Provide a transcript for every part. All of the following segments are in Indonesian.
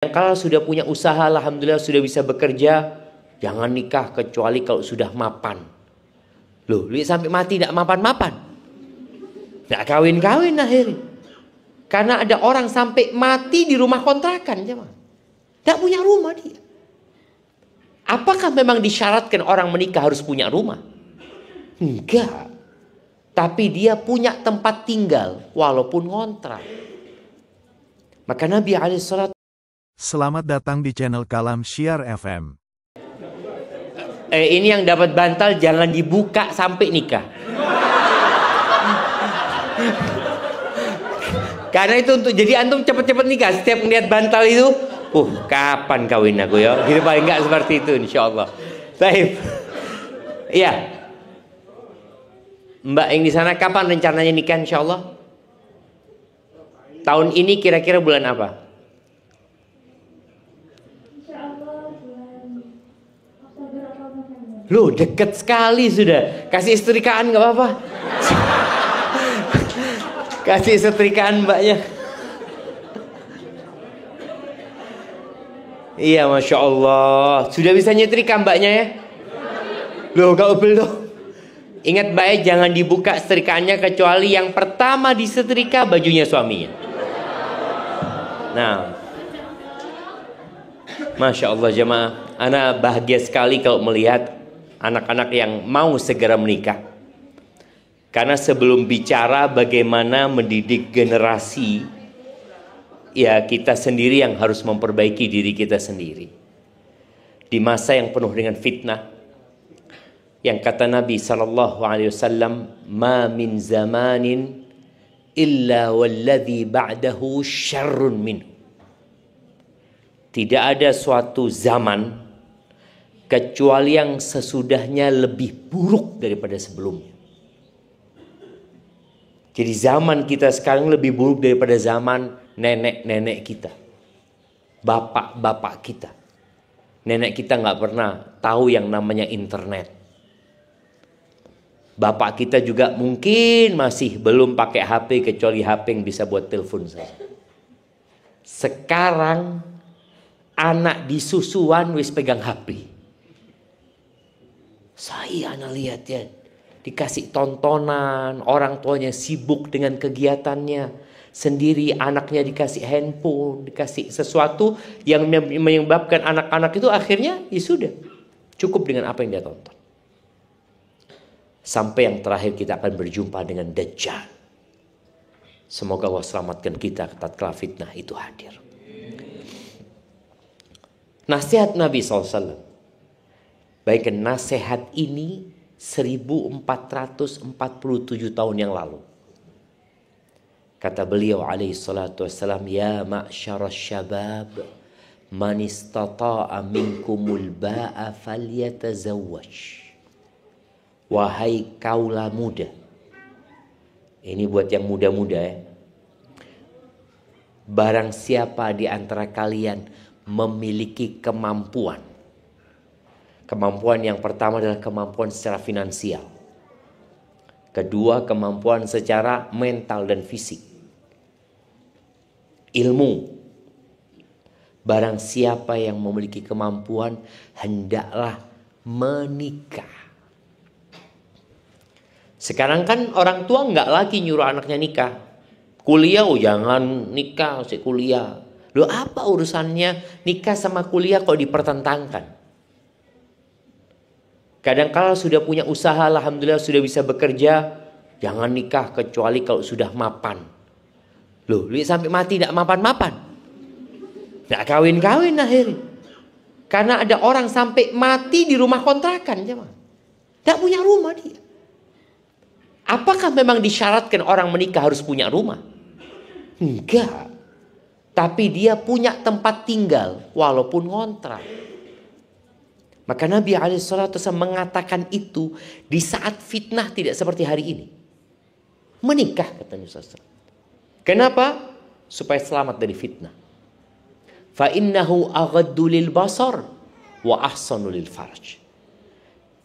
Kalau sudah punya usaha, alhamdulillah sudah bisa bekerja, jangan nikah kecuali kalau sudah mapan. Loh, lihat sampai mati tidak mapan-mapan, tidak kawin-kawin akhirnya. Karena ada orang sampai mati di rumah kontrakan, tidak punya rumah dia. Apakah memang disyaratkan orang menikah harus punya rumah? Enggak. Tapi dia punya tempat tinggal walaupun ngontrak. Maka Nabi alaihissalam, selamat datang di channel Kalam Syiar FM. Ini yang dapat bantal jangan dibuka sampai nikah. Karena itu untuk jadi antum cepet-cepet nikah. Setiap melihat bantal itu, kapan kawin aku ya? Gitu paling enggak seperti itu insyaallah. Baik. Iya. Mbak yang di sana kapan rencananya nikah insyaallah? Tahun ini kira-kira bulan apa? Loh, deket sekali sudah. Kasih setrikaan nggak apa-apa. Kasih setrikaan mbaknya. Iya, masya Allah. Sudah bisa nyetrika mbaknya ya? Loh, kalau belum. Ingat baik, jangan dibuka setrikaannya kecuali yang pertama disetrika bajunya suaminya. Nah, masya Allah jemaah. Ana bahagia sekali kalau melihat anak-anak yang mau segera menikah. Karena sebelum bicara bagaimana mendidik generasi, ya kita sendiri yang harus memperbaiki diri kita sendiri. Di masa yang penuh dengan fitnah, yang kata Nabi SAW, "Ma min zamanin illa walladhi ba'dahu syarrun minhu." Tidak ada suatu zaman kecuali yang sesudahnya lebih buruk daripada sebelumnya. Jadi zaman kita sekarang lebih buruk daripada zaman nenek-nenek kita, bapak-bapak kita. Nenek kita nggak pernah tahu yang namanya internet. Bapak kita juga mungkin masih belum pakai HP kecuali HP yang bisa buat telepon saja. Sekarang anak di susuan wis pegang HP. Saya anak lihat ya, dikasih tontonan, orang tuanya sibuk dengan kegiatannya sendiri, anaknya dikasih handphone, dikasih sesuatu yang menyebabkan anak-anak itu akhirnya ya sudah cukup dengan apa yang dia tonton. Sampai yang terakhir kita akan berjumpa dengan Dajjal. Semoga Allah selamatkan kita tatkala fitnah itu hadir. Nasihat Nabi SAW. Baik, nasihat ini 1447 tahun yang lalu. Kata beliau alaihi salatu wassalam, "Ya ma'syarasy syabab, man istata'a minkumul ba'a falyatazawwaj." Wahai kaula muda. Ini buat yang muda-muda ya. Barang siapa di antara kalian memiliki kemampuan. Kemampuan yang pertama adalah kemampuan secara finansial. Kedua, kemampuan secara mental dan fisik. Ilmu. Barang siapa yang memiliki kemampuan, hendaklah menikah. Sekarang kan orang tua nggak lagi nyuruh anaknya nikah. Kuliah, jangan nikah, usah kuliah. Loh, apa urusannya nikah sama kuliah kok dipertentangkan? Kadang-kala sudah punya usaha, alhamdulillah sudah bisa bekerja, jangan nikah kecuali kalau sudah mapan. Loh, lihat sampai mati tidak mapan-mapan, tidak kawin-kawin akhirnya. Karena ada orang sampai mati di rumah kontrakan, tidak punya rumah dia. Apakah memang disyaratkan orang menikah harus punya rumah? Enggak. Tapi dia punya tempat tinggal walaupun ngontrak. Maka Nabi SAW mengatakan itu di saat fitnah tidak seperti hari ini. Menikah katanya SAW. Kenapa? Supaya selamat dari fitnah. Fa innahu aghaddu lil basar wa ahsanu lil farj.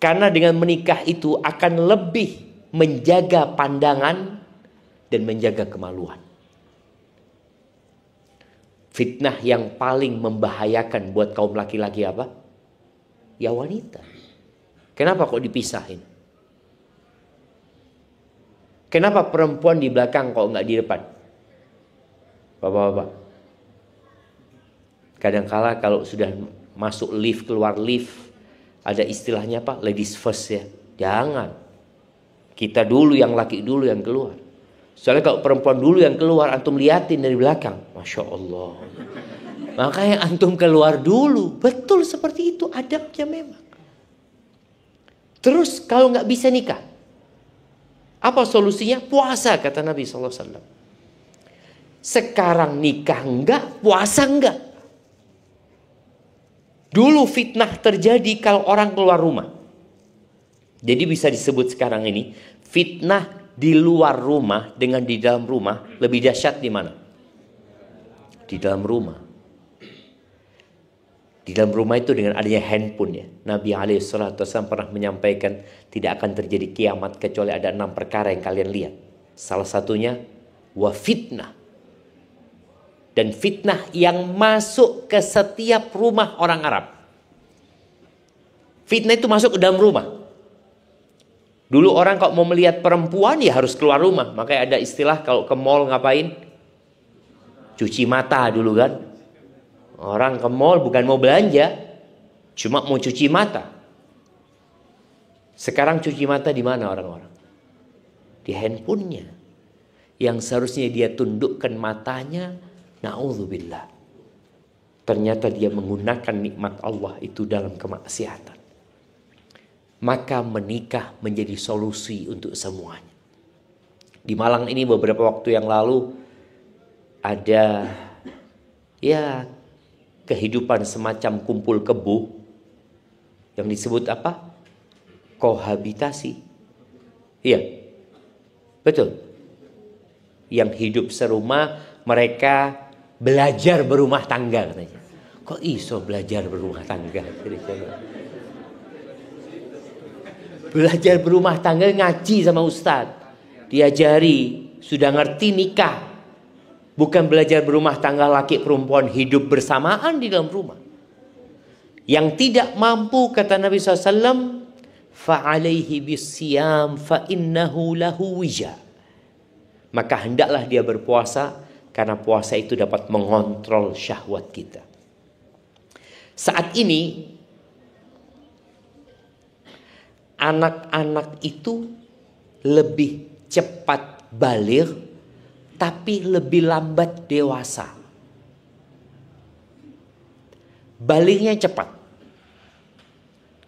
Karena dengan menikah itu akan lebih menjaga pandangan dan menjaga kemaluan. Fitnah yang paling membahayakan buat kaum laki-laki apa? Ya wanita. Kenapa kok dipisahin? Kenapa perempuan di belakang kok nggak di depan? Bapak-bapak. Kadangkala kalau sudah masuk lift, keluar lift, ada istilahnya apa? Ladies first ya. Jangan. Kita dulu yang laki dulu yang keluar. Soalnya kalau perempuan dulu yang keluar, antum liatin dari belakang. Masya Allah. Makanya antum keluar dulu. Betul seperti itu adabnya memang. Terus kalau nggak bisa nikah, apa solusinya? Puasa, kata Nabi SAW. Sekarang nikah enggak, puasa enggak. Dulu fitnah terjadi kalau orang keluar rumah. Jadi bisa disebut sekarang ini fitnah di luar rumah dengan di dalam rumah lebih dahsyat di mana? Di dalam rumah. Di dalam rumah itu dengan adanya handphone ya. Nabi SAW pernah menyampaikan tidak akan terjadi kiamat kecuali ada 6 perkara yang kalian lihat. Salah satunya wa fitnah. Dan fitnah yang masuk ke setiap rumah orang Arab. Fitnah itu masuk ke dalam rumah. Dulu orang kalau mau melihat perempuan ya harus keluar rumah. Makanya ada istilah kalau ke mall ngapain? Cuci mata dulu kan. Orang ke mall bukan mau belanja, cuma mau cuci mata. Sekarang cuci mata di mana orang-orang? Di handphonenya. Yang seharusnya dia tundukkan matanya, na'udzubillah. Ternyata dia menggunakan nikmat Allah itu dalam kemaksiatan. Maka menikah menjadi solusi untuk semuanya. Di Malang ini beberapa waktu yang lalu ada ya kehidupan semacam kumpul kebo yang disebut apa? Kohabitasi. Iya. Betul. Yang hidup serumah, mereka belajar berumah tangga katanya. Kok iso belajar berumah tangga? Belajar berumah tangga ngaji sama ustadz. Diajari, sudah ngerti nikah. Bukan belajar berumah tangga laki perempuan hidup bersamaan di dalam rumah. Yang tidak mampu kata Nabi SAW, fa'alaihi bisiyam fa'innahu lahu wija. Maka hendaklah dia berpuasa karena puasa itu dapat mengontrol syahwat kita. Saat ini anak-anak itu lebih cepat baligh tapi lebih lambat dewasa. Balighnya cepat.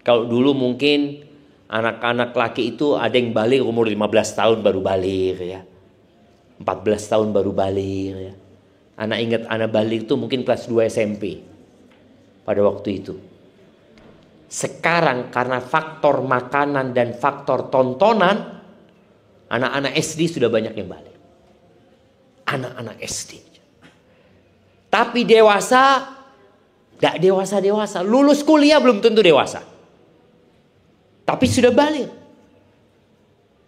Kalau dulu mungkin anak-anak laki itu ada yang baligh umur 15 tahun baru baligh ya. 14 tahun baru baligh ya. Anak ingat anak baligh itu mungkin kelas 2 SMP pada waktu itu. Sekarang karena faktor makanan dan faktor tontonan, anak-anak SD sudah banyak yang balik. Anak-anak SD. Tapi dewasa, tidak dewasa-dewasa. Lulus kuliah belum tentu dewasa. Tapi sudah balik.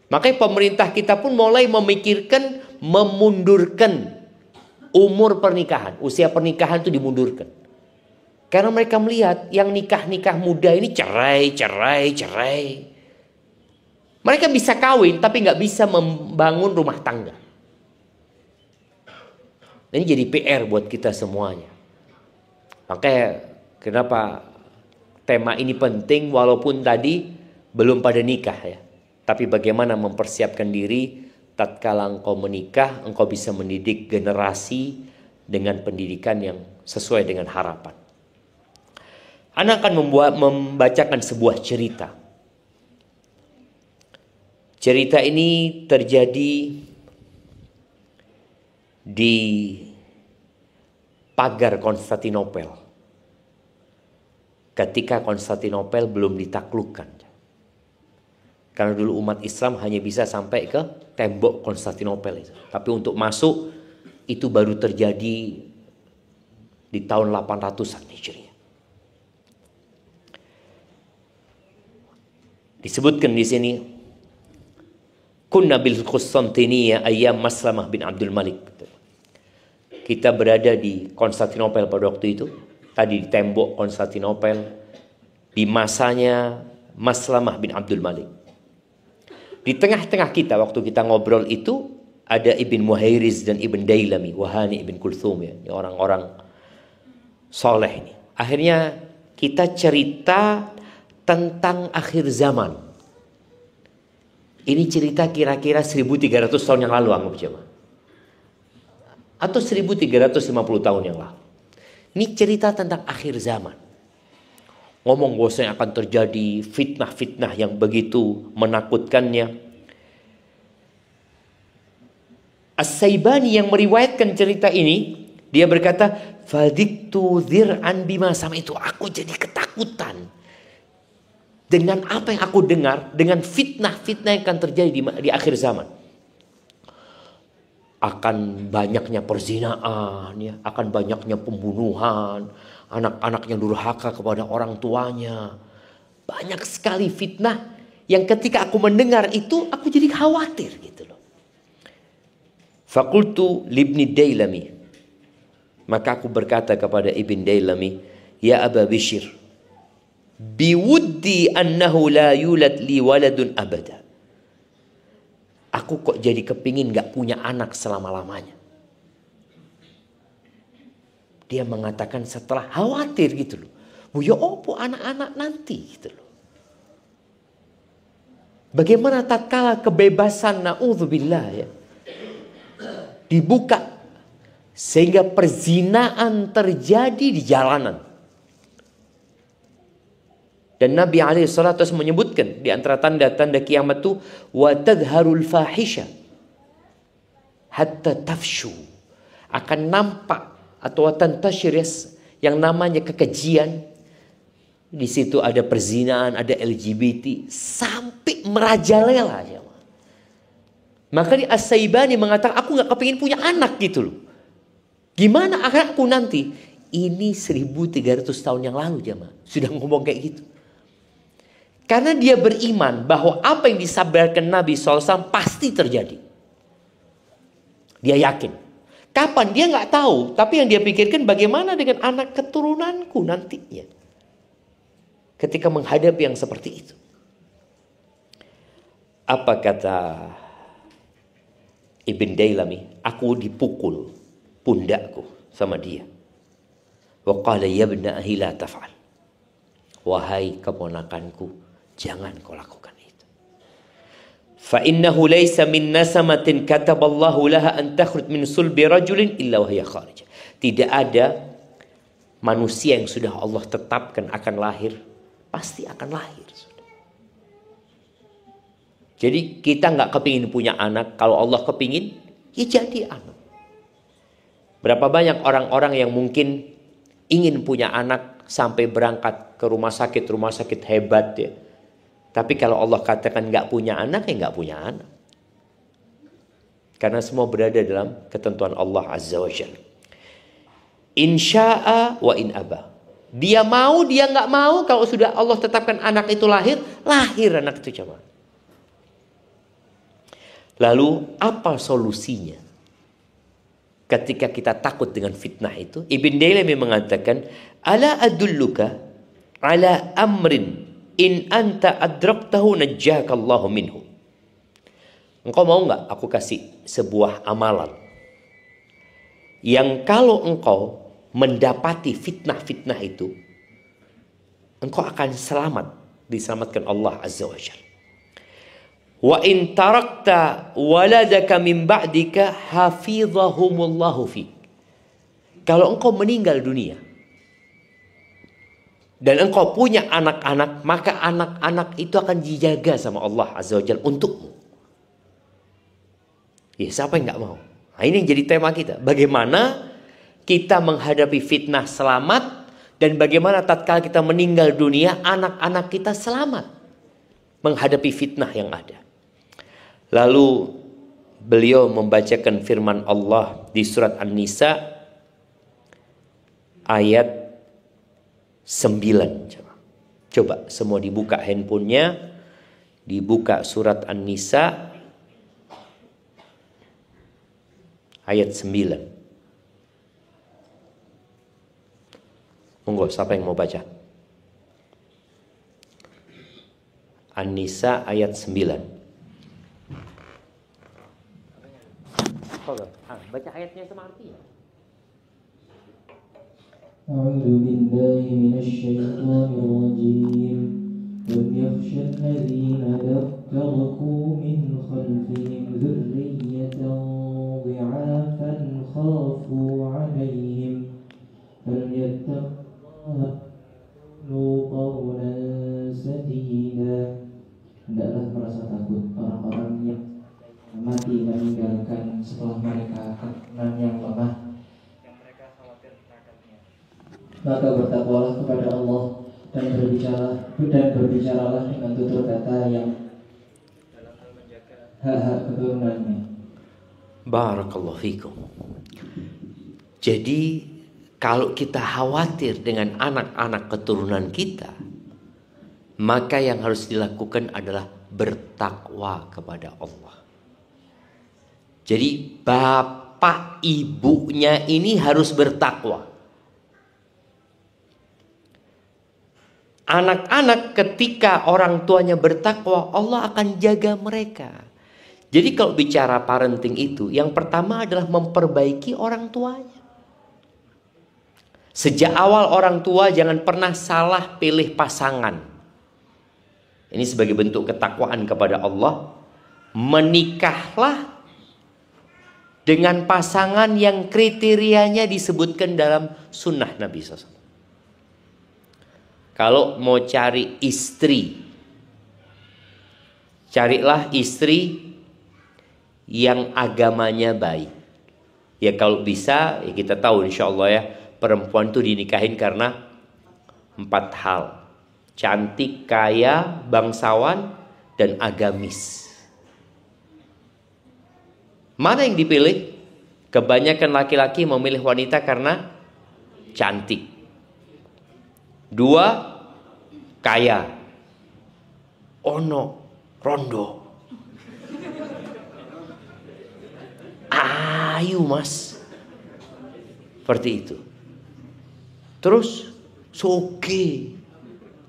Makanya pemerintah kita pun mulai memikirkan memundurkan umur pernikahan. Usia pernikahan itu dimundurkan. Karena mereka melihat yang nikah-nikah muda ini cerai. Mereka bisa kawin tapi nggak bisa membangun rumah tangga. Ini jadi PR buat kita semuanya. Makanya kenapa tema ini penting walaupun tadi belum pada nikah ya. Tapi bagaimana mempersiapkan diri tatkala engkau menikah, engkau bisa mendidik generasi dengan pendidikan yang sesuai dengan harapan. Anak akan membacakan sebuah cerita. Cerita ini terjadi di pagar Konstantinopel. Ketika Konstantinopel belum ditaklukkan. Karena dulu umat Islam hanya bisa sampai ke tembok Konstantinopel itu. Tapi untuk masuk itu baru terjadi di tahun 800-an Hijriah. Disebutkan di sini, kunna bil Konstantinia ayyam Maslamah bin Abdul Malik. Kita berada di Konstantinopel pada waktu itu. Tadi di tembok Konstantinopel. Di masanya Maslamah bin Abdul Malik. Di tengah-tengah kita waktu kita ngobrol itu ada Ibn Muhairiz dan Ibn Dailami, Wahani Ibn Kulthum ya. Ini orang-orang soleh ini. Akhirnya kita cerita tentang akhir zaman. Ini cerita kira-kira 1300 tahun yang lalu anggap coba. Atau 1350 tahun yang lalu. Ini cerita tentang akhir zaman. Ngomong bahwasanya akan terjadi fitnah-fitnah yang begitu menakutkannya. As-Saibani yang meriwayatkan cerita ini, dia berkata, "Fadiktu dzir'an bima sami'tu." Aku jadi ketakutan dengan apa yang aku dengar, dengan fitnah-fitnah yang akan terjadi di akhir zaman. Akan banyaknya perzinaan, ya, akan banyaknya pembunuhan, anak-anak yang durhaka kepada orang tuanya. Banyak sekali fitnah yang ketika aku mendengar itu, aku jadi khawatir gitu loh. Fakultu libni Dailami. Maka aku berkata kepada Ibn Dailami, "Ya Aba Bishr, biwuddi annahu la yulad li waladun abada." Aku kok jadi kepingin gak punya anak selama-lamanya. Dia mengatakan setelah khawatir gitu loh. Ya opo anak-anak nanti gitu loh. Bagaimana tatkala kebebasan na'udzubillah ya, dibuka sehingga perzinaan terjadi di jalanan. Dan Nabi SAW menyebutkan di antara tanda-tanda kiamat itu wa tadharul fahisha hatta tafshu, akan nampak atau tantashir yang namanya kekejian. Di situ ada perzinaan, ada LGBT sampai merajalela ya. Maka di As-Saibani mengatakan aku nggak kepingin punya anak gitu loh. Gimana anakku nanti? Ini 1300 tahun yang lalu jemaah sudah ngomong kayak gitu. Karena dia beriman bahwa apa yang disabarkan Nabi SAW pasti terjadi. Dia yakin. Kapan dia nggak tahu, tapi yang dia pikirkan bagaimana dengan anak keturunanku nantinya. Ketika menghadapi yang seperti itu. Apa kata Ibn Dailami? Aku dipukul pundakku sama dia. Wa qala ya ibna ahi la taf'al. Wahai keponakanku, jangan kau lakukan itu. Fa innahu laysa min nasamatin kataballahu laha an takhruj min sulbi rajulin illa wa hiya kharij. Tidak ada manusia yang sudah Allah tetapkan akan lahir, pasti akan lahir. Jadi kita nggak kepingin punya anak, kalau Allah kepingin, ya jadi anak. Berapa banyak orang-orang yang mungkin ingin punya anak sampai berangkat ke rumah sakit hebat ya. Tapi kalau Allah katakan nggak punya anak, ya nggak punya anak. Karena semua berada dalam ketentuan Allah Azza wa Jalla. Insya'a wa in aba. Dia mau, dia nggak mau. Kalau sudah Allah tetapkan anak itu lahir, lahir anak itu coba. Lalu apa solusinya? Ketika kita takut dengan fitnah itu, Ibn Dailami mengatakan, ala adulluka ala amrin in anta adraktahu najjakallahu minhu. Engkau mau nggak aku kasih sebuah amalan yang kalau engkau mendapati fitnah-fitnah itu, engkau akan selamat, diselamatkan Allah Azza wa Jalla. Wa in tarakta waladaka min ba'dika hafizahumullahu fik. Kalau engkau meninggal dunia dan engkau punya anak-anak, maka anak-anak itu akan dijaga sama Allah Azza wa Jalla untukmu. Ya, siapa yang nggak mau? Nah, ini yang jadi tema kita. Bagaimana kita menghadapi fitnah selamat, dan bagaimana tatkala kita meninggal dunia, anak-anak kita selamat menghadapi fitnah yang ada. Lalu beliau membacakan firman Allah di surat An-Nisa ayat 9. Coba semua dibuka handphonenya, dibuka surat An-Nisa ayat 9. Monggo, siapa yang mau baca? An-Nisa ayat 9. Baca ayatnya sama artinya. A'udzu billahi minasyaitonir rajim. وَلْيَخْشَ الَّذِينَ تَرَكُوا مِنْ خَلْفِهِمْ ذُرِّيَّةً ضِعَافًا خَافُوا عَلَيْهِمْ فَلْيَتَّقُوا اللَّهَ قَوْلًا سَدِيدًا. Hendaklah merasa takut orang-orang yang mati meninggalkan setelah mereka keturunan yang lemah yang mereka khawatir terhadapnya. Maka bertakwalah kepada Allah dan berbicaralah dengan tutur kata yang dalam hal menjaga hak-hak keturunannya. Barakallahu fikum. Jadi kalau kita khawatir dengan anak-anak keturunan kita, maka yang harus dilakukan adalah bertakwa kepada Allah. Jadi bapak ibunya ini harus bertakwa. Anak-anak ketika orang tuanya bertakwa, Allah akan jaga mereka. Jadi kalau bicara parenting itu, yang pertama adalah memperbaiki orang tuanya. Sejak awal orang tua jangan pernah salah pilih pasangan. Ini sebagai bentuk ketakwaan kepada Allah. Menikahlah dengan pasangan yang kriterianya disebutkan dalam sunnah Nabi SAW. Kalau mau cari istri, carilah istri yang agamanya baik. Ya kalau bisa, ya kita tahu insya Allah ya, perempuan itu dinikahin karena 4 hal. Cantik, kaya, bangsawan, dan agamis. Mana yang dipilih? Kebanyakan laki-laki memilih wanita karena cantik. 2, kaya. Ono, rondo. Ayu mas. Seperti itu. Terus, soge.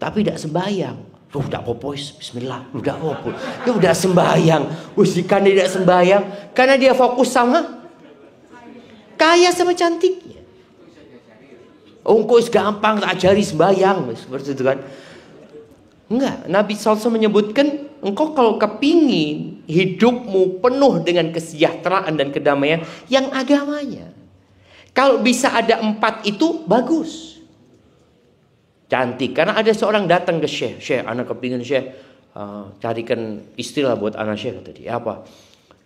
Tapi tidak sembahyang. Loh, tidak apa-apa, bismillah. Loh, tidak apa-apa. Ya udah sembahyang. Usikan dia tidak sembahyang. Karena dia fokus sama kaya sama cantiknya. Oh, kok gampang tak ajari sembahyang seperti itu kan? Enggak, Nabi SAW menyebutkan engkau kalau kepingin hidupmu penuh dengan kesejahteraan dan kedamaian yang agamanya. Kalau bisa ada 4 itu bagus. Cantik, karena ada seorang datang ke Syekh, anak kepingin Syekh carikan istilah buat anak Syekh, kata dia. Apa?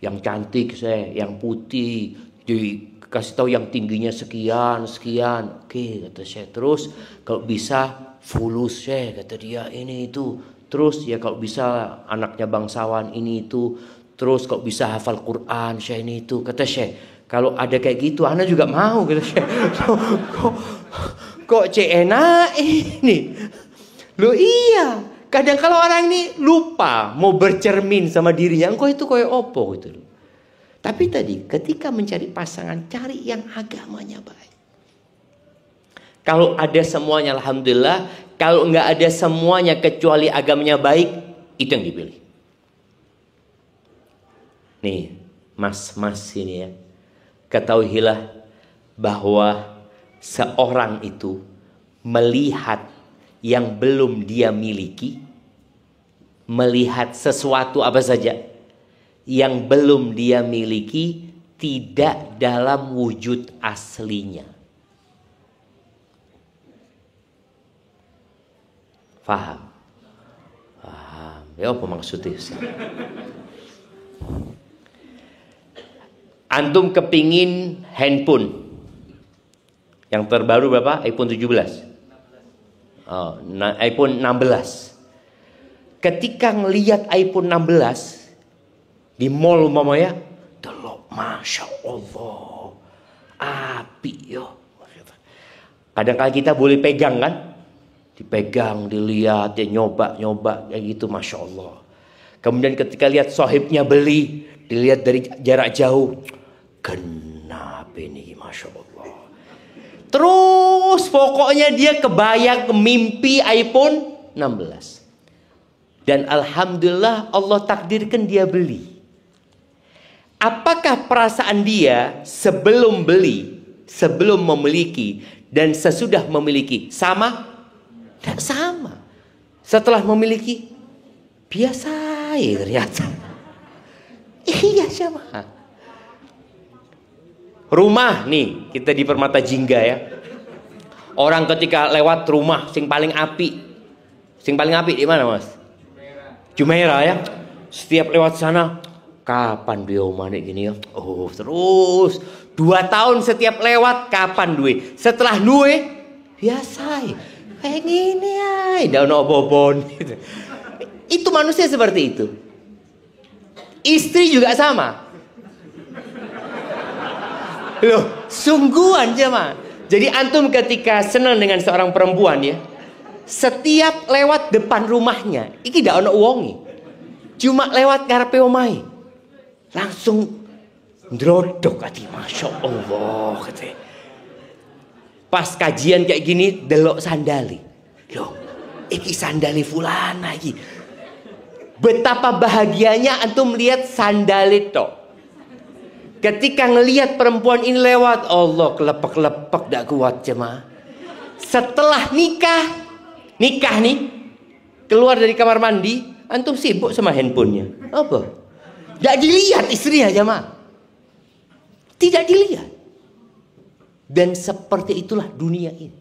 Yang cantik Syekh, yang putih, dikasih tahu yang tingginya sekian. Oke, kata Syekh. Terus kalau bisa fulus Syekh, kata dia, ini itu. Terus ya kalau bisa anaknya bangsawan, ini itu. Terus kalau bisa hafal Quran Syekh, ini itu. Kata Syekh, kalau ada kayak gitu anak juga mau, kata Syekh. Kok enak ini? Loh iya, kadang kalau orang ini lupa mau bercermin sama dirinya, engkau itu kayak opo gitu loh. Tapi tadi ketika mencari pasangan, cari yang agamanya baik. Kalau ada semuanya alhamdulillah, kalau nggak ada semuanya kecuali agamanya baik, itu yang dipilih. Nih, mas-mas ini ya, ketahuilah bahwa seorang itu melihat yang belum dia miliki, melihat sesuatu apa saja yang belum dia miliki tidak dalam wujud aslinya. Faham? Faham. Ya apa maksudnya? Antum kepingin handphone yang terbaru berapa? iPhone 17. Oh, iPhone 16. Ketika ngelihat iPhone 16 di mall mama ya, delok, masya Allah, api yo. Kadang-kadang kita boleh pegang kan? Dipegang, dilihat, dia nyoba kayak gitu, masya Allah. Kemudian ketika lihat sahibnya beli, dilihat dari jarak jauh, kenapa ini, masya Allah. Terus pokoknya dia kebayang mimpi iPhone 16. Dan alhamdulillah Allah takdirkan dia beli. Apakah perasaan dia sebelum beli, sebelum memiliki, dan sesudah memiliki sama? Tidak sama. Setelah memiliki, biasa ya ternyata. Iya sama. Rumah nih, kita di Permata Jingga ya. Orang ketika lewat rumah sing paling api. Sing paling api di mana, Mas? Jumeirah ya. Setiap lewat sana, kapan dia manik gini ya? Oh, terus 2 tahun setiap lewat kapan duwe? Setelah duwe biasa. Kayak gini ya, ndak ono bobon gitu. Itu manusia seperti itu. Istri juga sama. Loh, sungguhan jemaah. Jadi antum ketika senang dengan seorang perempuan ya, setiap lewat depan rumahnya, iki ndak ono wonge. Cuma lewat ngarepe omahe. Langsung ndrodok ati, Masya Allah katanya. Pas kajian kayak gini delok sandali. Loh, iki sandali fulana iki. Betapa bahagianya antum lihat sandali tok. Ketika ngelihat perempuan ini lewat, Allah kelepek-lepek dak kuat jemaah. Setelah nikah nih, keluar dari kamar mandi, antum sibuk sama handphonenya. Apa? Tidak dilihat istrinya jemaah. Tidak dilihat. Dan seperti itulah dunia ini.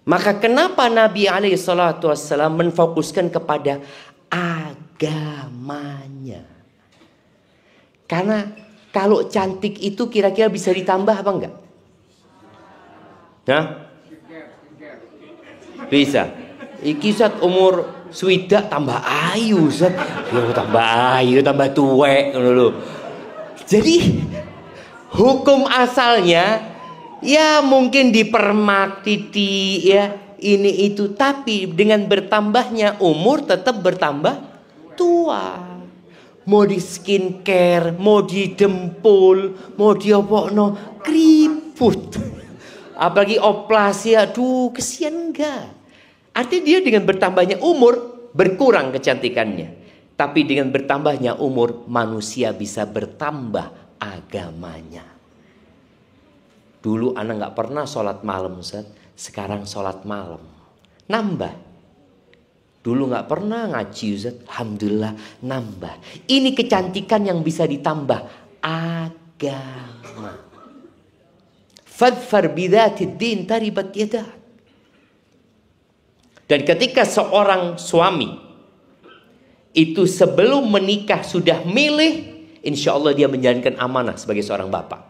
Maka kenapa Nabi SAW menfokuskan kepada agamanya? Karena kalau cantik itu kira-kira bisa ditambah apa enggak? Nah? Bisa. Iki Ustaz umur swidak tambah ayu Ustaz. Ya tambah ayu, tambah tuwek ngono. Jadi hukum asalnya ya mungkin dipermak titik ya ini itu, tapi dengan bertambahnya umur tetap bertambah tua. Mau di skincare, mau di dempul, mau di opokno keriput. Apalagi operasi, aduh kesian enggak. Artinya dia dengan bertambahnya umur berkurang kecantikannya. Tapi dengan bertambahnya umur manusia bisa bertambah agamanya. Dulu anak nggak pernah sholat malam, Ustaz. Sekarang sholat malam. Nambah. Dulu nggak pernah ngaji, Ustaz. Alhamdulillah nambah. Ini kecantikan yang bisa ditambah. Agama. Fadfar bidzatid din taribat yadak. Dan ketika seorang suami itu sebelum menikah sudah milih, insya Allah dia menjalankan amanah sebagai seorang bapak.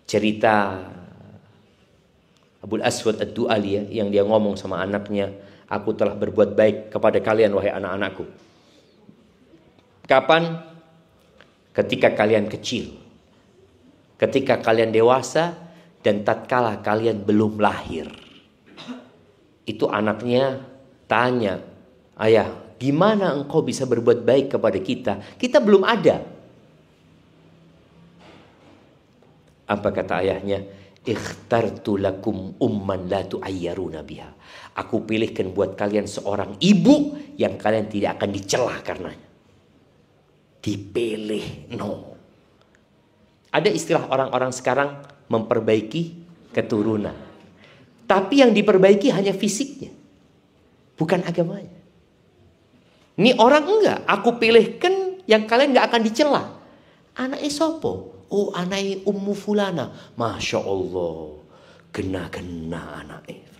Cerita Abul Aswad Ad-Du'ali ya, yang dia ngomong sama anaknya, aku telah berbuat baik kepada kalian wahai anak-anakku. Kapan? Ketika kalian kecil. Ketika kalian dewasa dan tatkala kalian belum lahir. Itu anaknya tanya, ayah, gimana engkau bisa berbuat baik kepada kita? Kita belum ada. Apa kata ayahnya? Ikhtartu lakum umman la tu'ayyaruna biha. Aku pilihkan buat kalian seorang ibu yang kalian tidak akan dicela karenanya. Dipilih, no. Ada istilah orang-orang sekarang memperbaiki keturunan. Tapi yang diperbaiki hanya fisiknya, bukan agamanya. Ini orang enggak, aku pilihkan yang kalian enggak akan dicela. Anaknya sopo? Oh, anaknya Ummu Fulana. Masya Allah, gena-gena anaknya.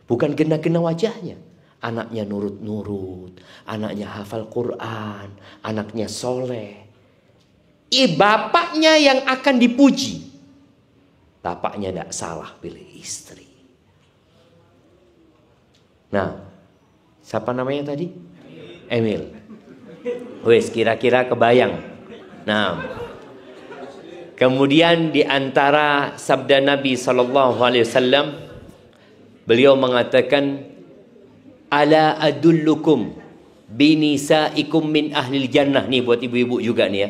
Bukan gena-gena wajahnya. Anaknya nurut-nurut, anaknya hafal Quran, anaknya soleh. Bapaknya yang akan dipuji. Bapaknya tidak salah pilih istri. Nah, siapa namanya tadi? Emil. Wes, kira-kira kebayang. Nah, kemudian di antara sabda Nabi SAW, beliau mengatakan, ala adullukum binisaikum min ahlil jannah. Nih buat ibu-ibu juga nih ya.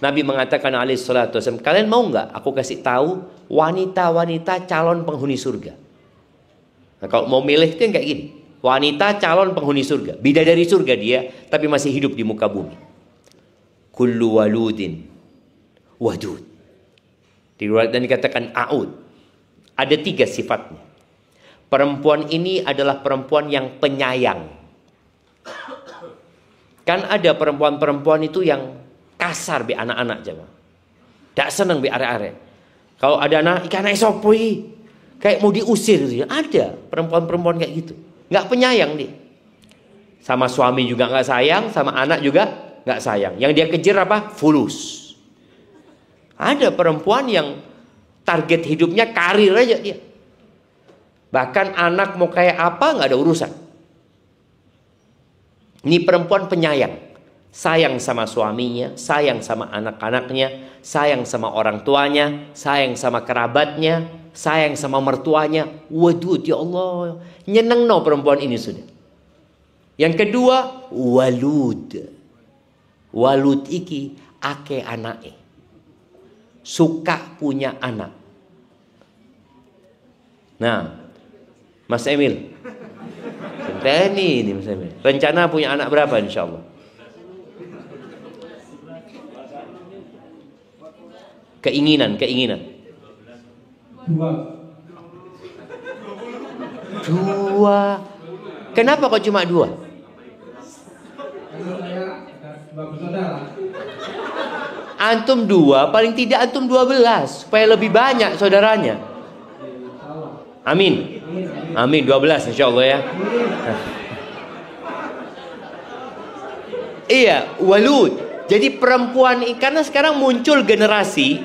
Nabi mengatakan alaihi salatu wasallam, kalian mau nggak aku kasih tahu wanita-wanita calon penghuni surga? Nah, kalau mau milih itu yang kayak gini. Wanita calon penghuni surga, bidadari surga dia, tapi masih hidup di muka bumi. Kullu waludin wadud. Dan dikatakan a'ud. Ada 3 sifatnya. Perempuan ini adalah perempuan yang penyayang. Kan ada perempuan-perempuan itu yang kasar be anak-anak jemaah. Tak senang be arek-arek. Kalau ada anak ikan sopoi, kayak mau diusir gitu. Ada perempuan-perempuan kayak gitu. Nggak penyayang dia. Sama suami juga nggak sayang, sama anak juga nggak sayang. Yang dia kejar apa? Fulus. Ada perempuan yang target hidupnya karir aja dia. Bahkan anak mau kayak apa nggak ada urusan. Ini perempuan penyayang. Sayang sama suaminya, sayang sama anak-anaknya, sayang sama orang tuanya, sayang sama kerabatnya, sayang sama mertuanya. Wadud, ya Allah. Nyeneng no perempuan ini sudah. Yang kedua, walud. Walud iki ake anake. Suka punya anak. Nah, Mas Emil. Ini Mas Emil. Rencana punya anak berapa insya Allah? Keinginan. 2. Kenapa kok cuma 2? Antum 2, paling tidak antum 12 supaya lebih banyak saudaranya. Amin. Amin 12 insya Allah ya. Iya, walud. Jadi perempuan, karena sekarang muncul generasi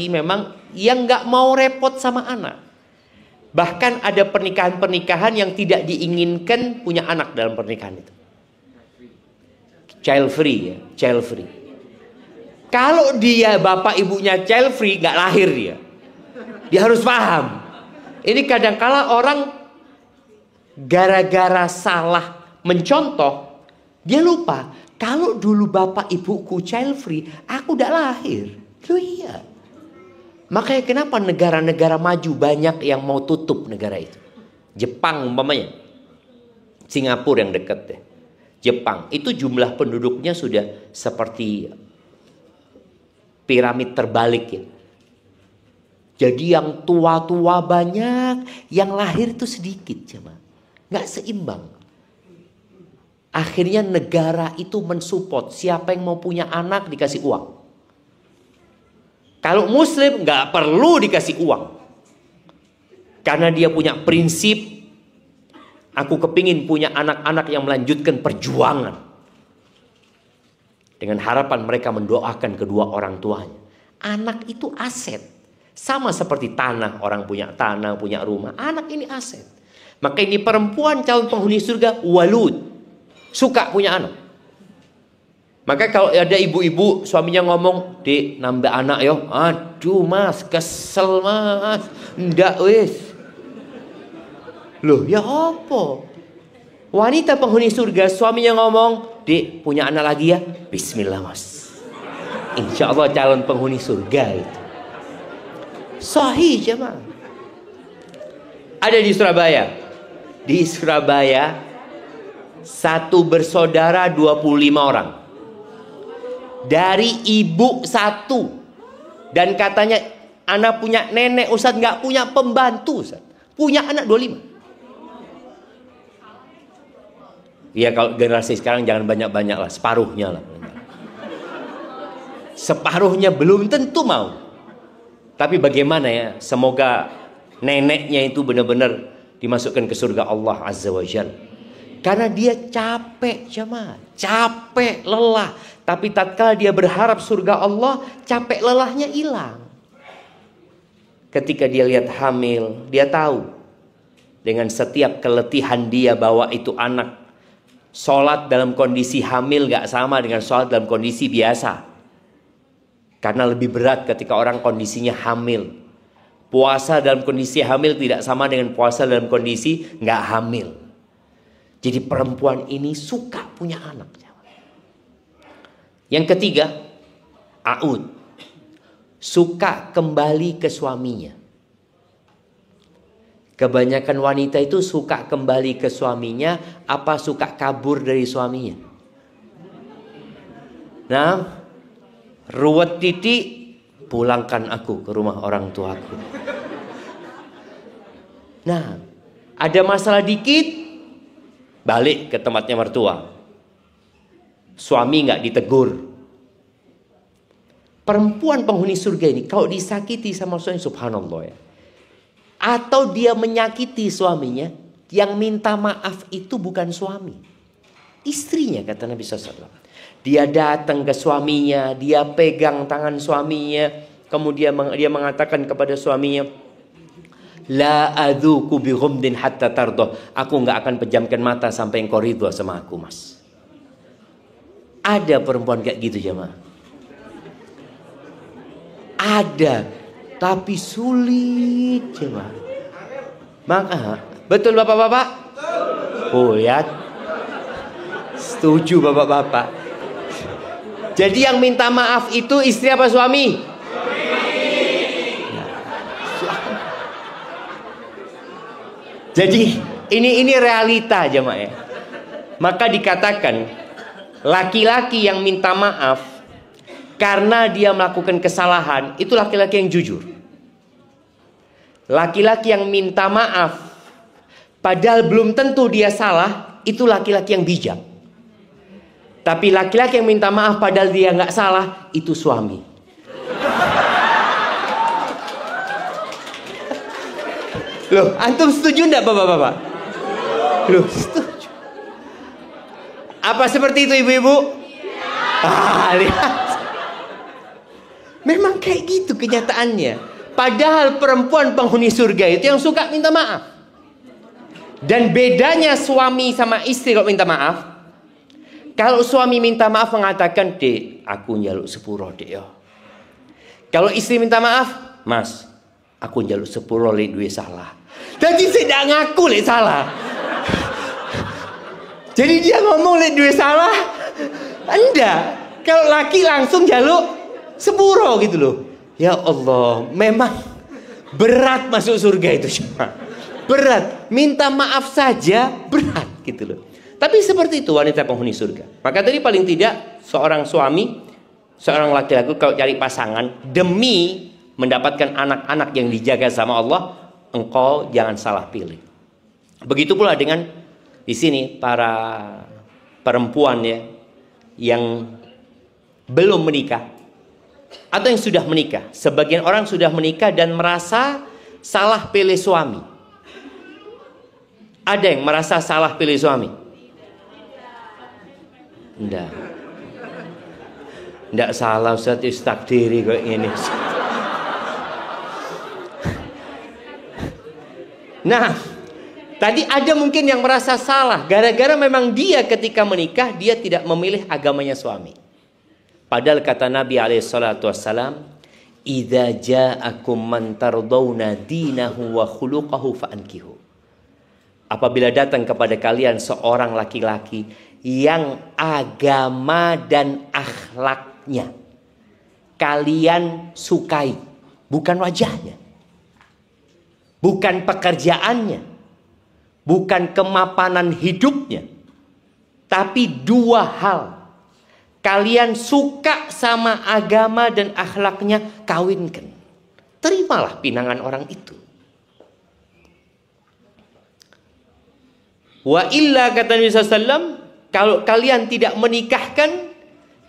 memang yang nggak mau repot sama anak. Bahkan ada pernikahan-pernikahan yang tidak diinginkan punya anak dalam pernikahan itu. Child free ya, child free. Kalau dia bapak ibunya child free, nggak lahir dia. Dia harus paham. Ini kadang-kala orang gara-gara salah mencontoh, dia lupa kalau dulu bapak ibuku child free, aku udah lahir. Loh iya. Makanya kenapa negara-negara maju banyak yang mau tutup negara itu. Jepang umpamanya, Singapura yang dekat deh. Jepang itu jumlah penduduknya sudah seperti piramid terbalik ya. Jadi yang tua-tua banyak, yang lahir itu sedikit cuma, nggak seimbang. Akhirnya negara itu mensupport siapa yang mau punya anak dikasih uang. Kalau muslim nggak perlu dikasih uang. Karena dia punya prinsip, aku kepingin punya anak-anak yang melanjutkan perjuangan. Dengan harapan mereka mendoakan kedua orang tuanya. Anak itu aset. Sama seperti tanah, orang punya tanah, punya rumah. Anak ini aset. Maka ini perempuan calon penghuni surga, walud. Suka punya anak. Maka kalau ada ibu-ibu suaminya ngomong, "Dik, nambah anak yo." "Aduh mas, kesel mas. Ndak wis." Loh ya apa? Wanita penghuni surga suaminya ngomong, "Dik, punya anak lagi ya." Bismillah mas. Insya Allah calon penghuni surga itu. Sahih jemaah. Ada di Surabaya. Di Surabaya satu bersaudara 25 orang. Dari ibu satu. Dan katanya anak punya nenek Ustaz, nggak punya pembantu Ustaz. Punya anak 25. Ya kalau generasi sekarang jangan banyak-banyak lah, separuhnya lah. Separuhnya belum tentu mau. Tapi bagaimana ya, semoga neneknya itu benar-benar dimasukkan ke surga Allah Azza wa Jalla. Karena dia capek jemaah, capek, lelah. Tapi tatkala dia berharap surga Allah, capek lelahnya hilang. Ketika dia lihat hamil, dia tahu dengan setiap keletihan dia bahwa itu anak. Sholat dalam kondisi hamil gak sama dengan sholat dalam kondisi biasa. Karena lebih berat ketika orang kondisinya hamil. Puasa dalam kondisi hamil tidak sama dengan puasa dalam kondisi gak hamil. Jadi perempuan ini suka punya anak. Yang ketiga, aud, suka kembali ke suaminya. Kebanyakan wanita itu suka kembali ke suaminya, apa suka kabur dari suaminya? Nah, ruwet titik, pulangkan aku ke rumah orang tuaku. Nah, ada masalah dikit, balik ke tempatnya mertua. Suami nggak ditegur. Perempuan penghuni surga ini kalau disakiti sama suami, subhanallah ya, atau dia menyakiti suaminya, yang minta maaf itu bukan suami, istrinya, kata Nabi SAW. Dia datang ke suaminya, dia pegang tangan suaminya, kemudian dia mengatakan kepada suaminya, la adzuku bi ghumdin hatta tardoh. Aku nggak akan pejamkan mata sampai engkau ridho sama aku, mas. Ada perempuan kayak gitu jemaah. Ada, tapi sulit jemaah. Maka betul bapak-bapak? Oh ya, setuju bapak-bapak. Jadi yang minta maaf itu istri apa suami? Jadi ini realita jemaah ya. Maka dikatakan laki-laki yang minta maaf karena dia melakukan kesalahan, itu laki-laki yang jujur. Laki-laki yang minta maaf padahal belum tentu dia salah, itu laki-laki yang bijak. Tapi laki-laki yang minta maaf padahal dia nggak salah, itu suami. Loh, antum setuju enggak bapak-bapak? Loh, setuju. Apa seperti itu ibu-ibu? Lihat. Memang kayak gitu kenyataannya. Padahal perempuan penghuni surga itu yang suka minta maaf. Dan bedanya suami sama istri kalau minta maaf, kalau suami minta maaf mengatakan, dek, aku njaluk sepuro dek ya. Kalau istri minta maaf, mas, aku njaluk sepuro lek duwe salah. Jadi saya tidak ngaku lek salah. Jadi dia ngomong lek duwe salah, enggak. Kalau laki langsung njaluk sepuro gitu loh. Ya Allah, memang berat masuk surga itu cuma. Berat, minta maaf saja berat gitu loh. Tapi seperti itu wanita penghuni surga. Maka tadi paling tidak seorang suami, seorang laki-laki kalau cari pasangan demi mendapatkan anak-anak yang dijaga sama Allah, engkau jangan salah pilih. Begitu pula dengan di sini para perempuan ya yang belum menikah atau yang sudah menikah. Sebagian orang sudah menikah dan merasa salah pilih suami. Ada yang merasa salah pilih suami? Enggak. Enggak salah, Ustaz, takdiri kayak gini. Nah, tadi ada mungkin yang merasa salah gara-gara memang dia ketika menikah dia tidak memilih agamanya suami. Padahal kata Nabi SAW, idza ja'akum man tardawna dinahu wa khuluquhu fa'ankihu. Apabila datang kepada kalian seorang laki-laki yang agama dan akhlaknya kalian sukai, bukan wajahnya, bukan pekerjaannya, bukan kemapanan hidupnya, tapi dua hal. Kalian suka sama agama dan akhlaknya, kawinkan. Terimalah pinangan orang itu. Wa illa kata Nabi SAW, kalau kalian tidak menikahkan,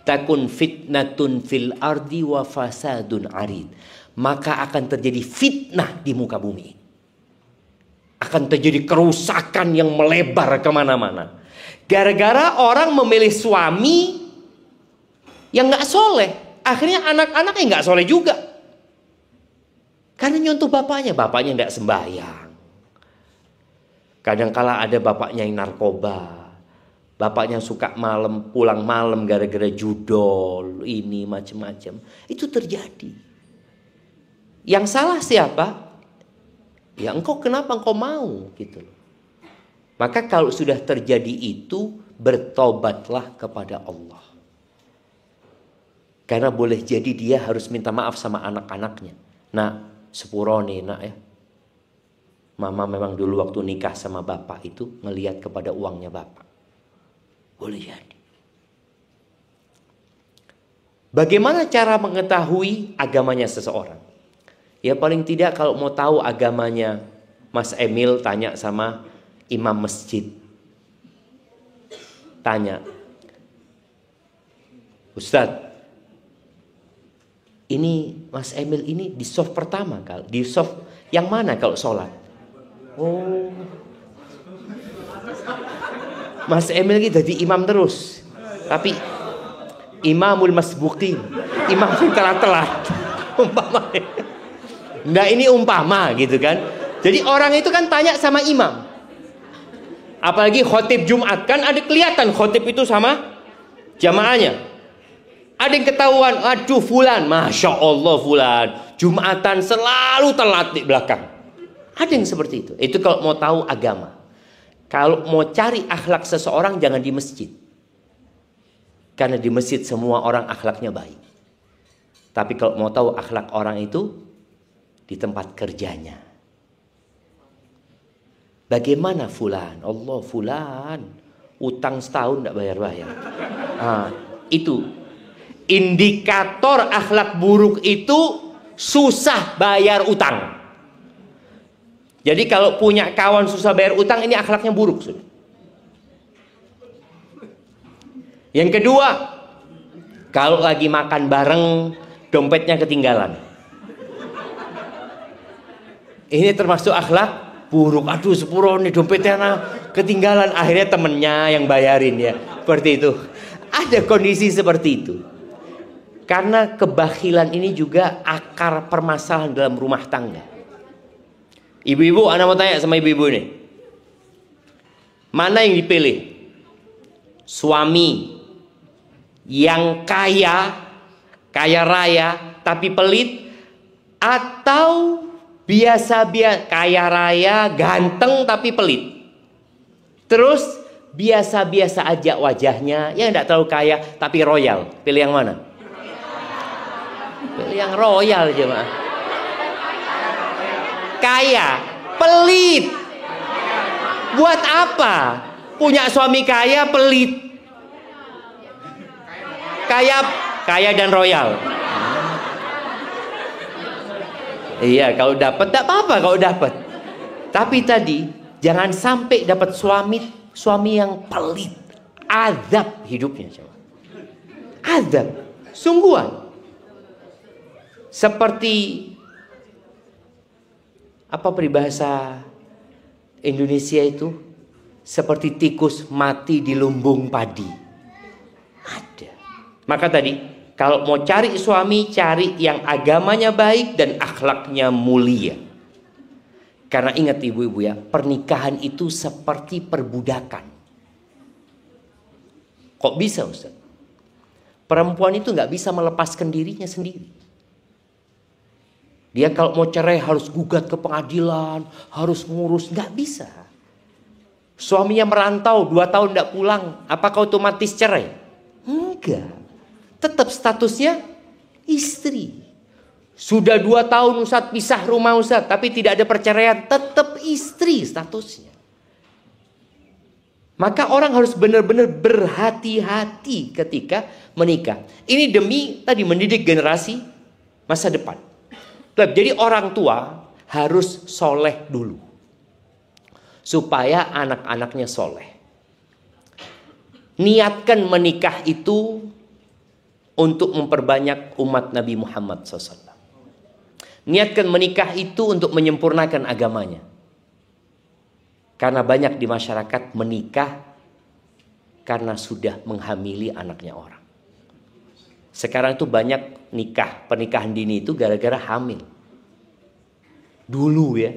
takun fitnatun fil ardi wa fasadun arid. Maka akan terjadi fitnah di muka bumi. Akan terjadi kerusakan yang melebar kemana-mana. Gara-gara orang memilih suami yang nggak soleh, akhirnya anak-anaknya nggak soleh juga. Karena nyontoh bapaknya nggak sembahyang. Kadangkala ada bapaknya yang narkoba, bapaknya suka pulang malam gara-gara judol, ini macam-macam. Itu terjadi. Yang salah siapa? Ya engkau, kenapa engkau mau gitu loh. Maka kalau sudah terjadi itu, bertobatlah kepada Allah. Karena boleh jadi dia harus minta maaf sama anak-anaknya. Nak, sepuro nih nak ya. Mama memang dulu waktu nikah sama bapak itu ngelihat kepada uangnya bapak. Boleh jadi. Bagaimana cara mengetahui agamanya seseorang? Ya paling tidak kalau mau tahu agamanya Mas Emil, tanya sama imam masjid. Tanya, Ustadz, ini Mas Emil ini di soft pertama kali, di soft yang mana kalau sholat? Oh, Mas Emil ini jadi imam terus, tapi imamul masbuqin, imam yang telat-telat. Umpamanya. Nah ini umpama gitu kan. Jadi orang itu kan tanya sama imam. Apalagi khotib Jumat kan ada kelihatan khotib itu sama jamaahnya. Ada yang ketahuan, aduh fulan, Masya Allah fulan, Jumatan selalu telat di belakang. Ada yang seperti itu. Itu kalau mau tahu agama. Kalau mau cari akhlak seseorang jangan di masjid. Karena di masjid semua orang akhlaknya baik. Tapi kalau mau tahu akhlak orang itu di tempat kerjanya. Bagaimana fulan? Allah fulan, utang setahun tidak bayar-bayar. Itu indikator akhlak buruk itu susah bayar utang. Jadi kalau punya kawan susah bayar utang, ini akhlaknya buruk sudah. Yang kedua, kalau lagi makan bareng dompetnya ketinggalan. Ini termasuk akhlak buruk. Aduh sepuro nih dompetnya ketinggalan. Akhirnya temennya yang bayarin ya. Seperti itu. Ada kondisi seperti itu. Karena kebakhilan ini juga akar permasalahan dalam rumah tangga. Ibu-ibu, anak mau tanya sama ibu-ibu ini. Mana yang dipilih? Suami yang kaya raya tapi pelit, atau biasa-biasa kaya raya ganteng tapi pelit? Terus biasa-biasa aja wajahnya, yang tidak terlalu kaya tapi royal. Pilih yang mana? Pilih yang royal jemaah. Kaya, pelit. Buat apa? Punya suami kaya, pelit. Kaya dan royal. Iya, kalau dapat tidak apa-apa kalau dapat. Tapi tadi jangan sampai dapat suami yang pelit. Azab hidupnya, coba. Azab, sungguhan. Seperti apa peribahasa Indonesia itu? Seperti tikus mati di lumbung padi. Ada. Maka tadi, kalau mau cari suami, cari yang agamanya baik dan akhlaknya mulia. Karena ingat ibu-ibu ya, pernikahan itu seperti perbudakan. Kok bisa Ustaz? Perempuan itu nggak bisa melepaskan dirinya sendiri. Dia kalau mau cerai harus gugat ke pengadilan, harus ngurus, nggak bisa. Suaminya merantau 2 tahun tidak pulang, apakah otomatis cerai? Enggak. Tetap statusnya istri. Sudah 2 tahun Ustaz pisah rumah Ustaz, tapi tidak ada perceraian, tetap istri statusnya. Maka orang harus benar-benar berhati-hati ketika menikah. Ini demi tadi mendidik generasi masa depan. Jadi orang tua harus soleh dulu. Supaya anak-anaknya soleh. Niatkan menikah itu untuk memperbanyak umat Nabi Muhammad SAW. Niatkan menikah itu untuk menyempurnakan agamanya. Karena banyak di masyarakat menikah karena sudah menghamili anaknya orang. Sekarang itu banyak pernikahan dini itu gara-gara hamil. Dulu ya,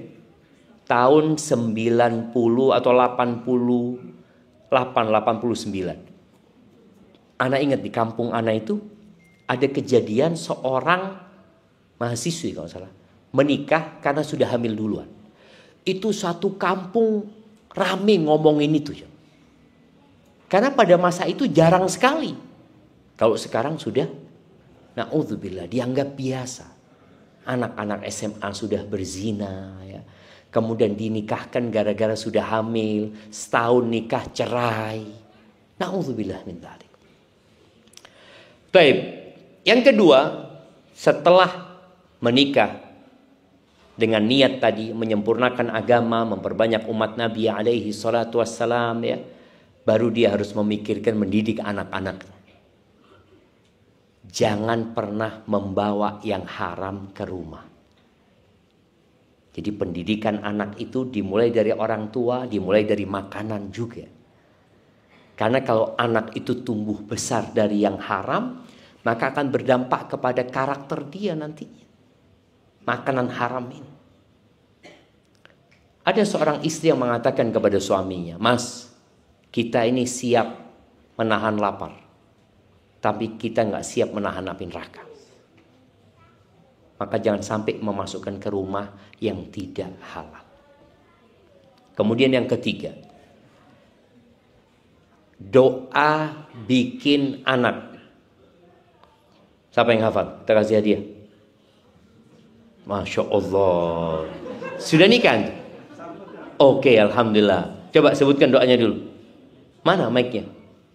tahun 90 atau 88, 89. Ana ingat di kampung Ana itu ada kejadian seorang mahasiswi kalau salah menikah karena sudah hamil duluan. Itu satu kampung rame ngomongin itu ya. Karena pada masa itu jarang sekali. Kalau sekarang sudah Na'udzubillah, dianggap biasa. Anak-anak SMA sudah berzina, ya. Kemudian dinikahkan gara-gara sudah hamil, setahun nikah cerai. Na'udzubillah min dzalik. Baik, yang kedua, setelah menikah dengan niat tadi menyempurnakan agama, memperbanyak umat Nabi alaihi salatu wassalam, ya, baru dia harus memikirkan mendidik anak-anak. Jangan pernah membawa yang haram ke rumah. Jadi pendidikan anak itu dimulai dari orang tua, dimulai dari makanan juga. Karena kalau anak itu tumbuh besar dari yang haram, maka akan berdampak kepada karakter dia nantinya. Makanan haram ini. Ada seorang istri yang mengatakan kepada suaminya, "Mas, kita ini siap menahan lapar, tapi kita nggak siap menahan api neraka. Maka jangan sampai memasukkan ke rumah yang tidak halal." Kemudian yang ketiga, doa bikin anak. Siapa yang hafal? Kita kasih hadiah. Masya Allah. Sudah nikah? Oke, alhamdulillah. Coba sebutkan doanya dulu. Mana mic-nya?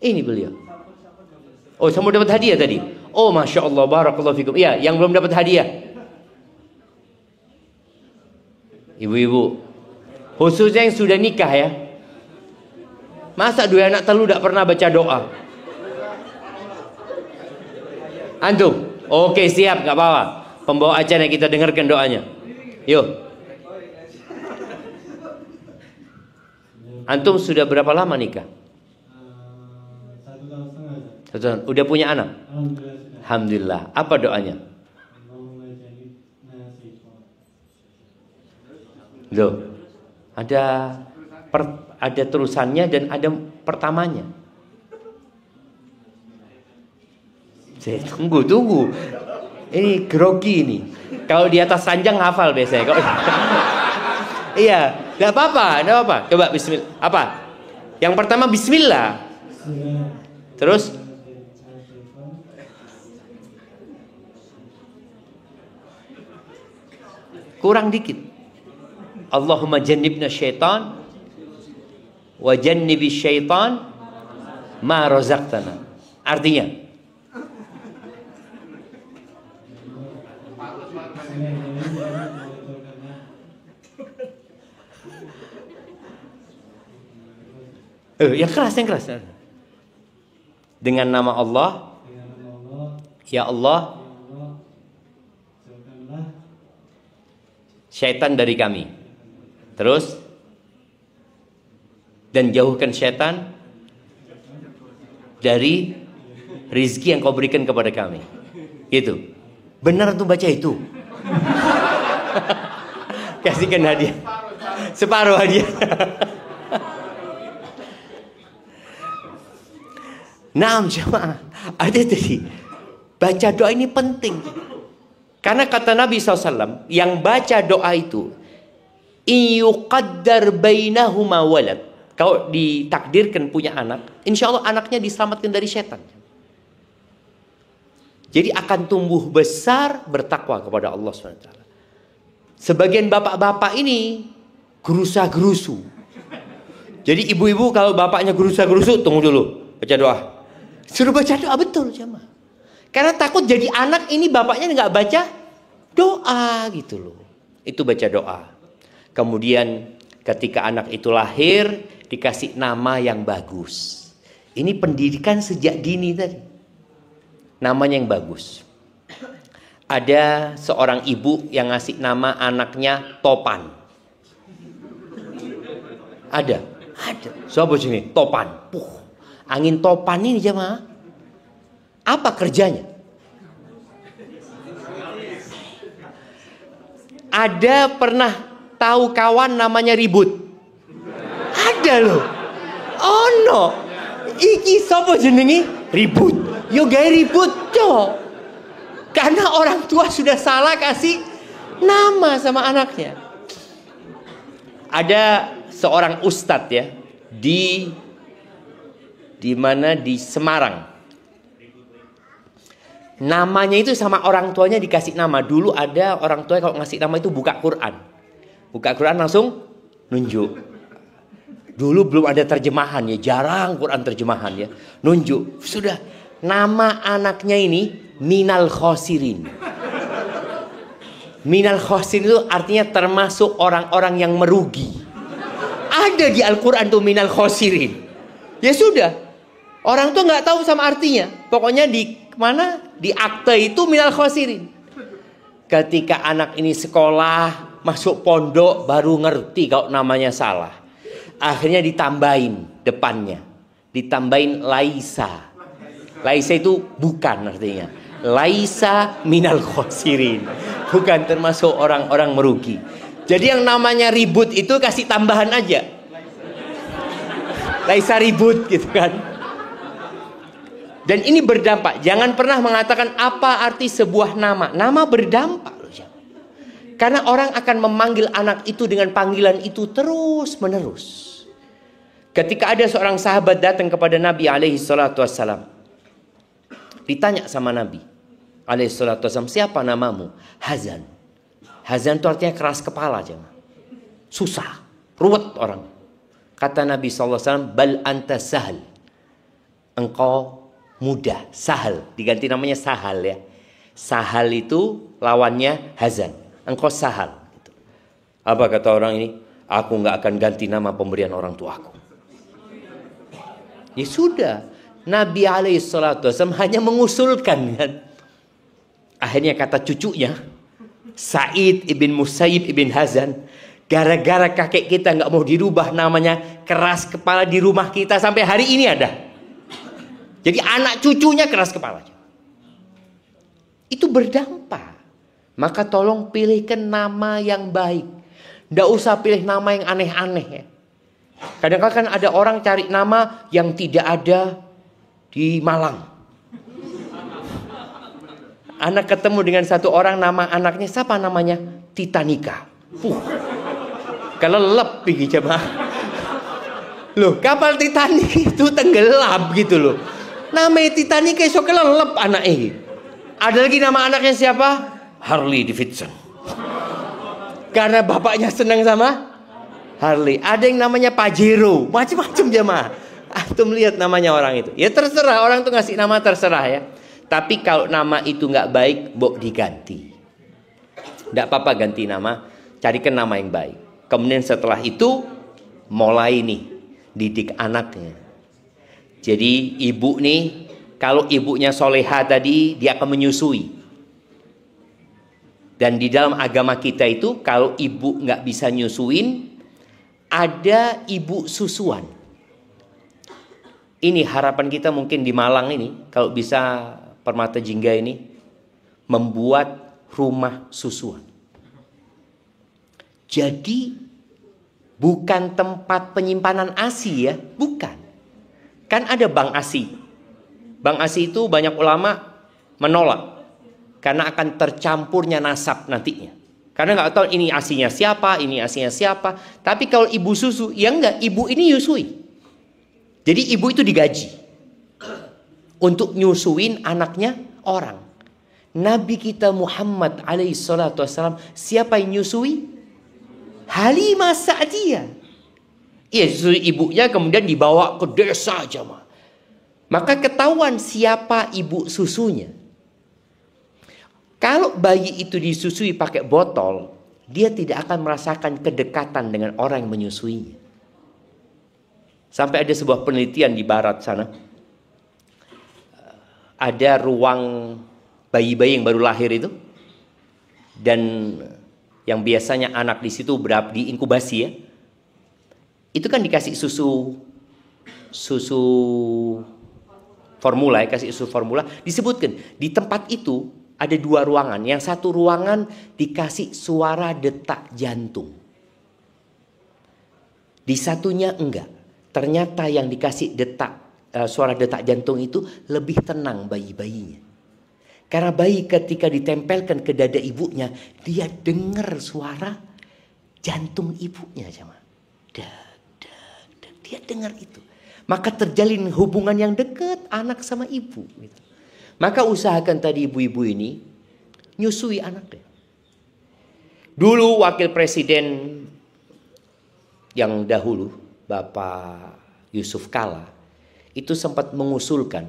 Ini beliau. Oh, sama dapat hadiah tadi. Oh, Masya Allah, barakallahu fikum. Iya, yang belum dapat hadiah. Ibu-ibu, khususnya yang sudah nikah ya. Masa dua anak telu tidak pernah baca doa? Antum? Oke, siap, nggak apa-apa. Pembawa acara yang kita dengarkan doanya. Yuk. Antum sudah berapa lama nikah? 1 tahun setengah. 1 tahun. Udah punya anak? Alhamdulillah sudah. Alhamdulillah. Apa doanya? Loh, ada terusannya dan ada pertamanya. Saya tunggu. Ini grogi ini. Kalau di atas ranjang hafal biasanya. Iya, tidak apa-apa. Coba bismillah. Apa? Yang pertama bismillah. Terus? Kurang dikit. Allahumma jannibna syaitan wa jannibi syaitan ma razaqtana. Artinya, yang keras. Dengan nama Allah, ya Allah, syaitan dari kami. Terus, dan jauhkan syaitan dari rizki yang kau berikan kepada kami. Gitu. Benar tuh baca itu. Kasihkan hadiah. Separuh hadiah. Nah, jemaah, ada tadi. Baca doa ini penting. Karena kata Nabi SAW, yang baca doa itu, iyuqaddar bainahuma walad. Kalau ditakdirkan punya anak, insya Allah anaknya diselamatkan dari setan. Jadi akan tumbuh besar bertakwa kepada Allah SWT. Sebagian bapak-bapak ini gerusa-gerusu. Jadi ibu-ibu kalau bapaknya gerusa-gerusu, tunggu dulu, baca doa. Suruh baca doa, betul jemaah. Karena takut jadi anak ini bapaknya nggak baca doa gitu loh. Itu baca doa. Kemudian ketika anak itu lahir, dikasih nama yang bagus. Ini pendidikan sejak dini tadi. Namanya yang bagus. Ada seorang ibu yang ngasih nama anaknya Topan. Ada. Siapa sini? Topan. Angin topan ini jemaah. Apa kerjanya? Ada pernah tahu kawan namanya Ribut? Ada loh. Oh no. Iki sapa jenengi? Ribut. Yo gawe ribut yo. Karena orang tua sudah salah kasih nama sama anaknya. Ada seorang ustadz ya di mana di Semarang. Namanya itu sama orang tuanya dikasih nama. Dulu ada orang tua kalau ngasih nama itu buka Quran. Buka Quran langsung nunjuk. Dulu belum ada terjemahan ya, jarang Quran terjemahan ya. Nunjuk, sudah nama anaknya ini minal khosirin. Minal khosirin itu artinya termasuk orang-orang yang merugi. Ada di Al-Quran tuh minal khosirin. Ya sudah, orang tuh nggak tahu sama artinya. Pokoknya di mana di akte itu minal khosirin. Ketika anak ini sekolah, masuk pondok, baru ngerti kalau namanya salah. Akhirnya ditambahin depannya. Ditambahin Laisa. Laisa itu bukan artinya. Laisa minal khosirin. Bukan termasuk orang-orang merugi. Jadi yang namanya ribut itu kasih tambahan aja. Laisa ribut gitu kan. Dan ini berdampak. Jangan pernah mengatakan apa arti sebuah nama. Nama berdampak loh. Karena orang akan memanggil anak itu dengan panggilan itu terus menerus. Ketika ada seorang sahabat datang kepada Nabi alaihi salatu wassalam. Ditanya sama Nabi alaihi salatu wassalam, siapa namamu? Hazan. Hazan itu artinya keras kepala. Susah. Ruwet orang. Kata Nabi SAW, bal anta sahal. Engkau mudah. Sahal. Diganti namanya sahal ya. Sahal itu lawannya hazan. Engkau sahal. Apa kata orang ini? Aku nggak akan ganti nama pemberian orang tuaku. Ya sudah, Nabi alaihissalatu wassalam hanya mengusulkan kan. Akhirnya kata cucunya, Sa'id ibn Musayyib ibn Hazan, gara-gara kakek kita nggak mau dirubah namanya, keras kepala di rumah kita sampai hari ini ada. Jadi anak cucunya keras kepala. Itu berdampak. Maka tolong pilihkan nama yang baik. Nggak usah pilih nama yang aneh-aneh ya. Kadang-kadang kan ada orang cari nama yang tidak ada di Malang. Anak ketemu dengan satu orang, nama anaknya siapa namanya? Titanica. Kelelep pergi coba. Loh, kapal Titanic itu tenggelam gitu loh. Namanya Titanica iso kelelep anaknya. Ada lagi nama anaknya siapa? Harley Davidson. Karena bapaknya senang sama Harley. Ada yang namanya Pajero, macam-macam jemaah. Antum lihat namanya orang itu. Ya terserah, orang tuh ngasih nama terserah ya. Tapi kalau nama itu nggak baik, bok diganti. Nggak apa-apa ganti nama, carikan nama yang baik. Kemudian setelah itu mulai nih didik anaknya. Jadi ibu nih, kalau ibunya soleha tadi, dia akan menyusui. Dan di dalam agama kita itu, kalau ibu nggak bisa nyusuin, ada ibu susuan. Ini harapan kita mungkin di Malang ini, kalau bisa Permata Jingga ini membuat rumah susuan. Jadi bukan tempat penyimpanan ASI ya, bukan. Kan ada bank ASI. Bank ASI itu banyak ulama menolak karena akan tercampurnya nasab nantinya. Karena nggak tahu ini asinya siapa, ini asinya siapa. Tapi kalau ibu susu, ya enggak, ibu ini nyusui. Jadi ibu itu digaji untuk nyusuin anaknya orang. Nabi kita Muhammad alaihissalatu wassalam, siapa yang nyusui? Halimah Sa'diyah. Iya, susui ibunya kemudian dibawa ke desa aja mah. Maka ketahuan siapa ibu susunya. Kalau bayi itu disusui pakai botol, dia tidak akan merasakan kedekatan dengan orang yang menyusuinya. Sampai ada sebuah penelitian di barat sana. Ada ruang bayi-bayi yang baru lahir itu. Dan yang biasanya anak di situ diinkubasi ya. Itu kan dikasih susu formula ya, kasih susu formula. Disebutkan di tempat itu ada dua ruangan. Yang satu ruangan dikasih suara detak jantung. Di satunya enggak. Ternyata yang dikasih suara detak jantung itu lebih tenang bayi-bayinya. Karena bayi ketika ditempelkan ke dada ibunya, dia dengar suara jantung ibunya. Dia dengar itu. Maka terjalin hubungan yang dekat anak sama ibu. Maka usahakan tadi ibu-ibu ini nyusui anaknya. Dulu wakil presiden yang dahulu, Bapak Yusuf Kala, itu sempat mengusulkan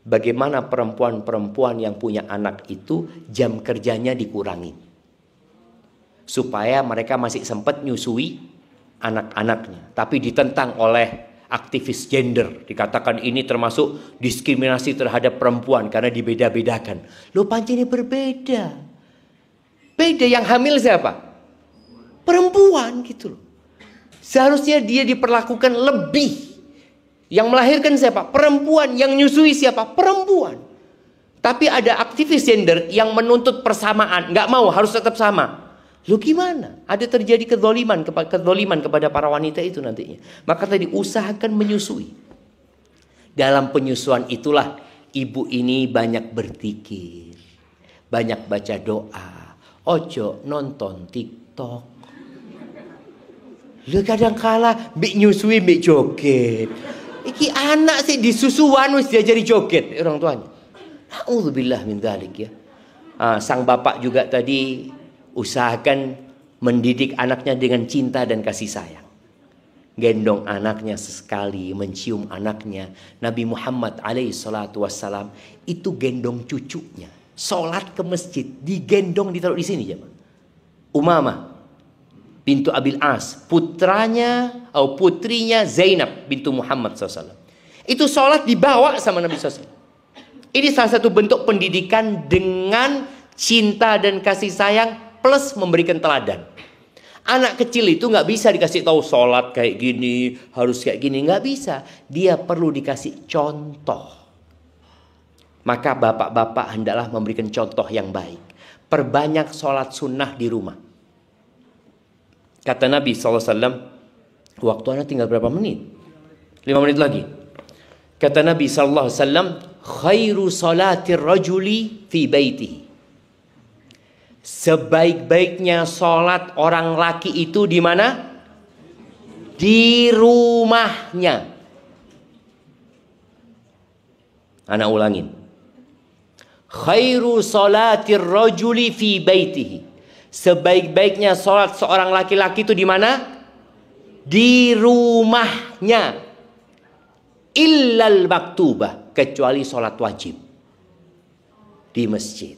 bagaimana perempuan-perempuan yang punya anak itu jam kerjanya dikurangi. Supaya mereka masih sempat nyusui anak-anaknya. Tapi ditentang oleh aktivis gender. Dikatakan ini termasuk diskriminasi terhadap perempuan karena dibeda-bedakan. Loh, pancen ini berbeda. Beda, yang hamil siapa? Perempuan gitu loh. Seharusnya dia diperlakukan lebih. Yang melahirkan siapa? Perempuan. Yang nyusui siapa? Perempuan. Tapi ada aktivis gender yang menuntut persamaan. Nggak mau, harus tetap sama. Loh gimana? Ada terjadi kezaliman kepada para wanita itu nantinya. Maka tadi usahakan menyusui. Dalam penyusuan itulah ibu ini banyak berzikir, banyak baca doa. Ojo nonton TikTok. Lu kadang kala mbik nyusui mbik joget. Iki anak sih disusuan wis diajari joget orang tuanya. Auzubillah min dzalik ya. Sang bapak juga tadi usahakan mendidik anaknya dengan cinta dan kasih sayang. Gendong anaknya sesekali, mencium anaknya. Nabi Muhammad SAW itu gendong cucunya. Sholat ke masjid, digendong, ditaruh di sini. Umamah bintu Abil As, putrinya Zainab bintu Muhammad SAW. Itu sholat dibawa sama Nabi SAW. Ini salah satu bentuk pendidikan dengan cinta dan kasih sayang plus memberikan teladan. Anak kecil itu nggak bisa dikasih tahu sholat kayak gini, harus kayak gini, nggak bisa. Dia perlu dikasih contoh. Maka bapak-bapak hendaklah memberikan contoh yang baik. Perbanyak sholat sunnah di rumah. Kata Nabi SAW, waktu anak tinggal berapa menit? 5 menit lagi. Kata Nabi SAW, khairu salatir rajuli fi baitihi. Sebaik-baiknya sholat orang laki itu di mana? Di rumahnya. Anak ulangin. Khairu sholatir rajuli fi baitihi. Sebaik-baiknya sholat seorang laki-laki itu di mana? Di rumahnya. Illal maktubah, kecuali sholat wajib di masjid.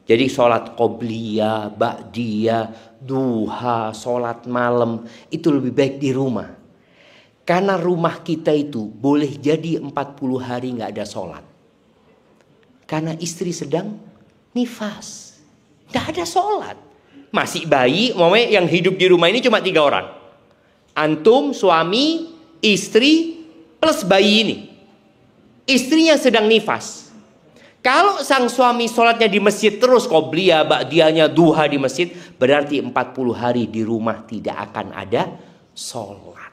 Jadi sholat qobliyah, ba'diyah, duha, sholat malam itu lebih baik di rumah. Karena rumah kita itu boleh jadi 40 hari nggak ada sholat. Karena istri sedang nifas, nggak ada sholat. Masih bayi, yang hidup di rumah ini cuma 3 orang. Antum, suami, istri, plus bayi ini. Istrinya sedang nifas. Kalau sang suami sholatnya di masjid terus, qobliyah, ba'diyahnya, duha di masjid, berarti 40 hari di rumah tidak akan ada sholat.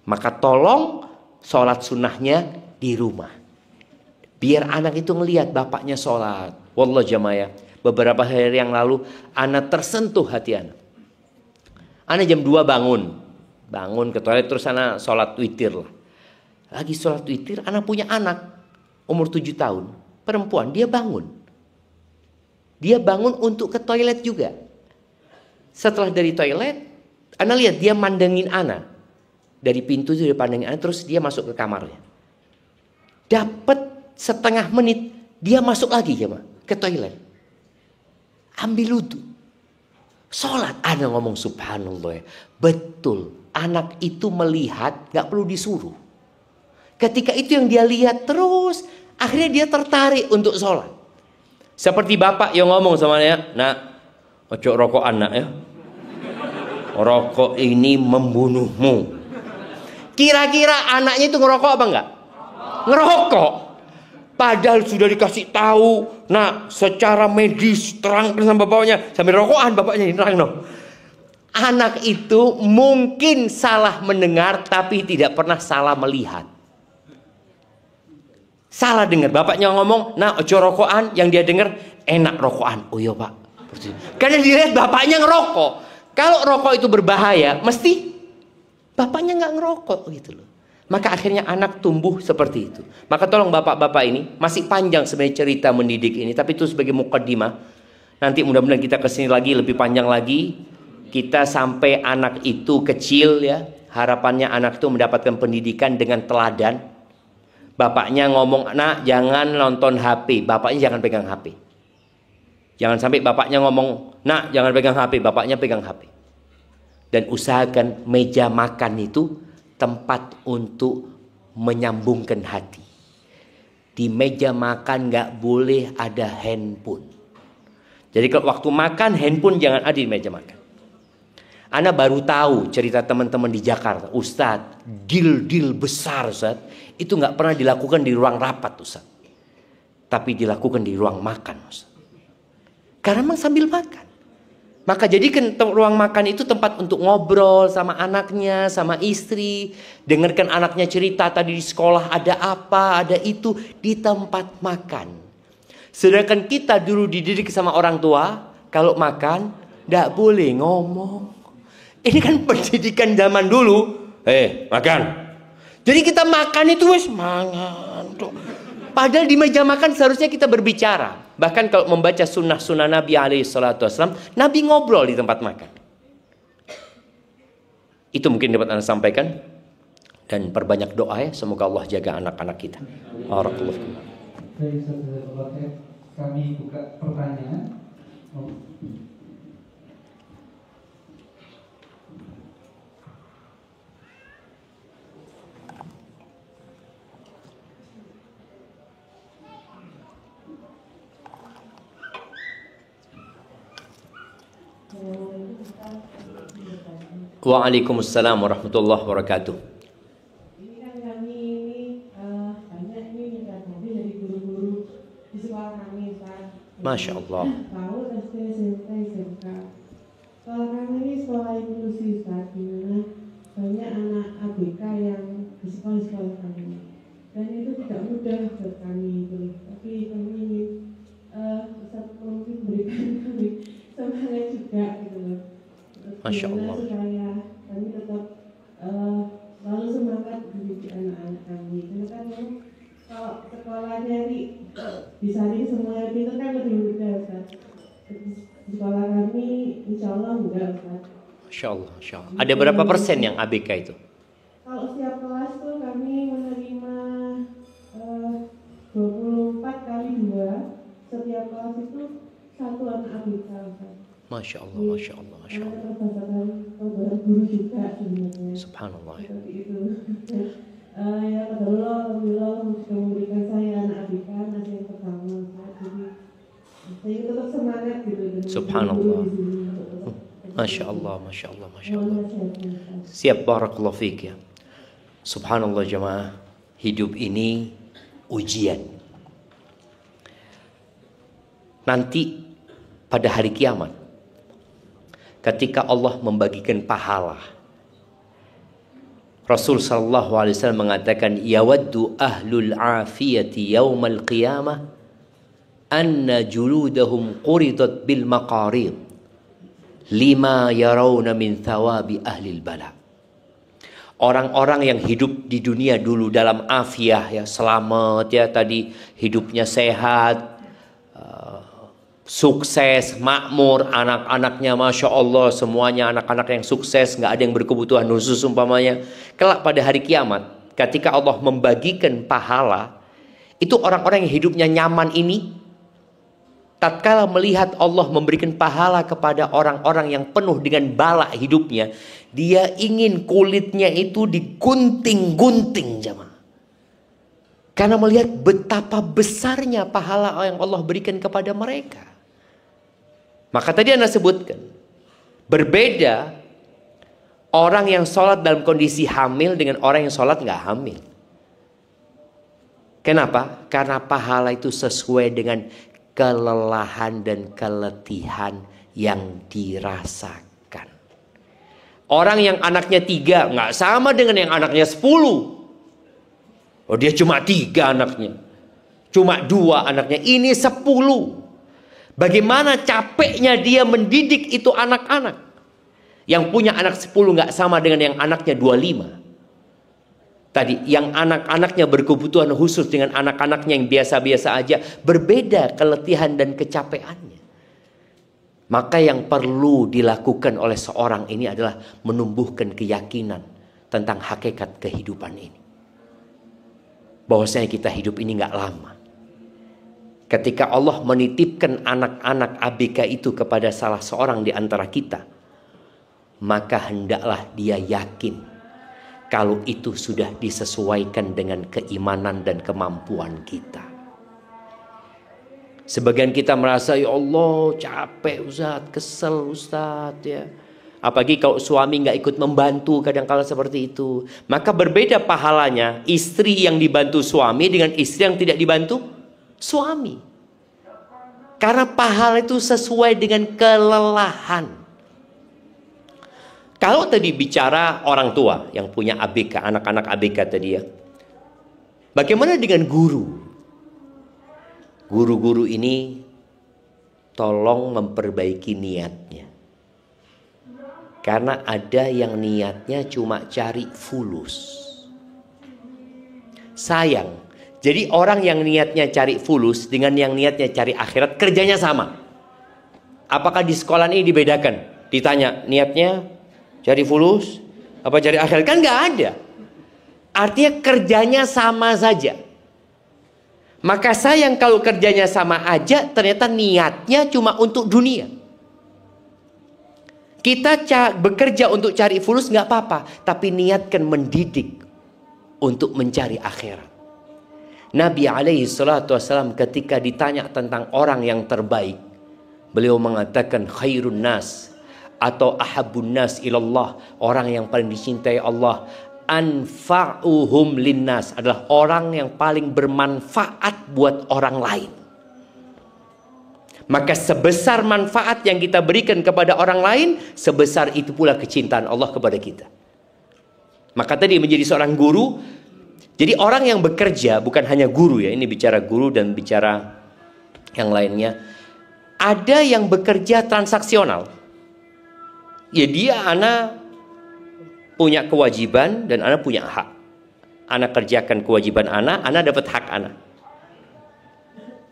Maka tolong sholat sunnahnya di rumah. Biar anak itu ngelihat bapaknya sholat. Wallah jamaah, beberapa hari yang lalu anak tersentuh hati anak. Anak jam 2 bangun ke toilet, terus anak sholat witir lah. Lagi sholat witir, anak punya anak umur 7 tahun. Perempuan, dia bangun. Dia bangun untuk ke toilet juga. Setelah dari toilet, Ana lihat dia mandangin Ana. Dari pintu itu dia pandangin Ana, terus dia masuk ke kamarnya. Dapat setengah menit, dia masuk lagi ya, ke toilet. Ambil wudu. Sholat. Ana ngomong subhanallah ya. Betul, anak itu melihat, gak perlu disuruh. Ketika itu yang dia lihat terus, akhirnya dia tertarik untuk sholat. Seperti bapak yang ngomong sama dia, nak, ojo rokok anak ya. Rokok ini membunuhmu. Kira-kira anaknya itu ngerokok apa enggak? Ngerokok. Padahal sudah dikasih tahu, nak, secara medis terang sama bapaknya, sambil rokokan bapaknya terang no. Anak itu mungkin salah mendengar tapi tidak pernah salah melihat. Salah dengar, bapaknya ngomong, nah ojo rokokan, yang dia dengar enak rokokan. Oh iya pak, karena dilihat bapaknya ngerokok. Kalau rokok itu berbahaya, mesti bapaknya nggak ngerokok gitu loh. Maka akhirnya anak tumbuh seperti itu. Maka tolong bapak-bapak ini, masih panjang sebenarnya cerita mendidik ini, tapi itu sebagai mukaddimah. Nanti mudah-mudahan kita kesini lagi lebih panjang lagi. Kita sampai anak itu kecil ya, harapannya anak itu mendapatkan pendidikan dengan teladan. Bapaknya ngomong, nak jangan nonton HP, bapaknya jangan pegang HP. Jangan sampai bapaknya ngomong, nak jangan pegang HP, bapaknya pegang HP. Dan usahakan meja makan itu tempat untuk menyambungkan hati. Di meja makan nggak boleh ada handphone. Jadi kalau waktu makan, handphone jangan ada di meja makan. Ana baru tahu cerita teman-teman di Jakarta, Ustadz, deal besar Ustadz, itu nggak pernah dilakukan di ruang rapat Ustadz, tapi dilakukan di ruang makan Ustadz. Karena memang sambil makan. Maka jadikan ruang makan itu tempat untuk ngobrol sama anaknya, sama istri. Dengarkan anaknya cerita tadi di sekolah ada apa, ada itu. Di tempat makan. Sedangkan kita dulu dididik sama orang tua. Kalau makan, tidak boleh ngomong. Ini kan pendidikan zaman dulu. Makan. Jadi kita makan itu wes mangan. Padahal di meja makan seharusnya kita berbicara. Bahkan kalau membaca sunnah-sunnah Nabi SAW, Nabi ngobrol di tempat makan. Itu mungkin dapat Anda sampaikan. Dan perbanyak doa ya. Semoga Allah jaga anak-anak kita. Barakallahu fikum. Kami buka pertanyaan. Waalaikumsalam warahmatullahi wabarakatuh. Ini kan kami banyak dari guru-guru di sekolah kami, Pak. Masya Allah. Tahu SD, SMP, SMK. Sekolah kami ini sekolah inklusi, Pak, di mana banyak anak ABK yang di sekolah kami. Dan itu tidak mudah buat kami, tapi kami ingin mungkin berikan kami semangat juga gitu loh. Masya Allah. Supaya kami tetap selalu semangat mendidik anak-anak kami. Karena kan kalau sekolahnya disaring semuanya pintar kan lebih mudah, Ustaz. Sekolah kami insya Allah enggak, Ustaz. Masya Allah, Masya Allah. Ada berapa persen yang ABK itu? Kalau setiap kelas tuh kami menerima 24 kali 2. Setiap kelas itu satu anak ABK, Ustaz. Masya Allah, Masya Allah, Masya Allah. Guru juga sebenarnya. Subhanallah. Seperti itu. Ya kata Allah sudah memberikan saya anak ABK, anak yang pertama. Jadi saya tetap semangat gitu. Subhanallah. Masya Allah, Masya Allah, Masya Allah. Siap, barakallahu fiik ya. Subhanallah jemaah. Hidup ini ujian. Nanti pada hari kiamat, ketika Allah membagikan pahala, Rasul sallallahu alaihi wasallam mengatakan, yawaddu ahlul afiyati yaumal qiyamah anna juludahum quridat bil maqarid lima yarawna min thawabi ahlil bala. Orang-orang yang hidup di dunia dulu dalam afiah ya, selamat ya, tadi hidupnya sehat, sukses, makmur, anak-anaknya Masya Allah, semuanya anak-anak yang sukses, nggak ada yang berkebutuhan khusus umpamanya. Kelak pada hari kiamat, ketika Allah membagikan pahala, itu orang-orang yang hidupnya nyaman ini, tatkala melihat Allah memberikan pahala kepada orang-orang yang penuh dengan bala hidupnya, dia ingin kulitnya itu digunting-gunting jemaah. Karena melihat betapa besarnya pahala yang Allah berikan kepada mereka. Maka tadi Anda sebutkan, berbeda orang yang sholat dalam kondisi hamil dengan orang yang sholat nggak hamil. Kenapa? Karena pahala itu sesuai dengan kelelahan dan keletihan yang dirasakan. Orang yang anaknya 3 nggak sama dengan yang anaknya 10. Oh, dia cuma 3 anaknya, cuma 2 anaknya, ini 10. Bagaimana capeknya dia mendidik itu anak-anak. Yang punya anak 10 nggak sama dengan yang anaknya 25. Tadi yang anak-anaknya berkebutuhan khusus dengan anak-anaknya yang biasa-biasa aja, berbeda keletihan dan kecapeannya. Maka yang perlu dilakukan oleh seorang ini adalah menumbuhkan keyakinan tentang hakikat kehidupan ini. Bahwasanya kita hidup ini nggak lama. Ketika Allah menitipkan anak-anak ABK itu kepada salah seorang di antara kita, maka hendaklah dia yakin kalau itu sudah disesuaikan dengan keimanan dan kemampuan kita. Sebagian kita merasa, ya Allah capek Ustaz, kesel Ustaz ya. Apalagi kalau suami nggak ikut membantu kadang-kala seperti itu. Maka berbeda pahalanya istri yang dibantu suami dengan istri yang tidak dibantu suami. Karena pahala itu sesuai dengan kelelahan. Kalau tadi bicara orang tua yang punya ABK, anak-anak ABK tadi ya. Bagaimana dengan guru? Guru-guru ini tolong memperbaiki niatnya. Karena ada yang niatnya cuma cari fulus. Sayang. Jadi orang yang niatnya cari fulus dengan yang niatnya cari akhirat kerjanya sama. Apakah di sekolah ini dibedakan? Ditanya niatnya cari fulus apa cari akhirat? Kan nggak ada. Artinya kerjanya sama saja. Maka sayang kalau kerjanya sama aja ternyata niatnya cuma untuk dunia. Kita bekerja untuk cari fulus nggak apa-apa, tapi niatkan mendidik untuk mencari akhirat. Nabi SAW ketika ditanya tentang orang yang terbaik, beliau mengatakan khairun nas atau ahabun nas ilallah, orang yang paling dicintai Allah, anfa'uhum linnas, adalah orang yang paling bermanfaat buat orang lain. Maka sebesar manfaat yang kita berikan kepada orang lain, sebesar itu pula kecintaan Allah kepada kita. Maka tadi menjadi seorang guru, jadi orang yang bekerja bukan hanya guru ya, ini bicara guru dan bicara yang lainnya. Ada yang bekerja transaksional. Ya dia anak punya kewajiban dan anak punya hak. Anak kerjakan kewajiban anak dapat hak anak.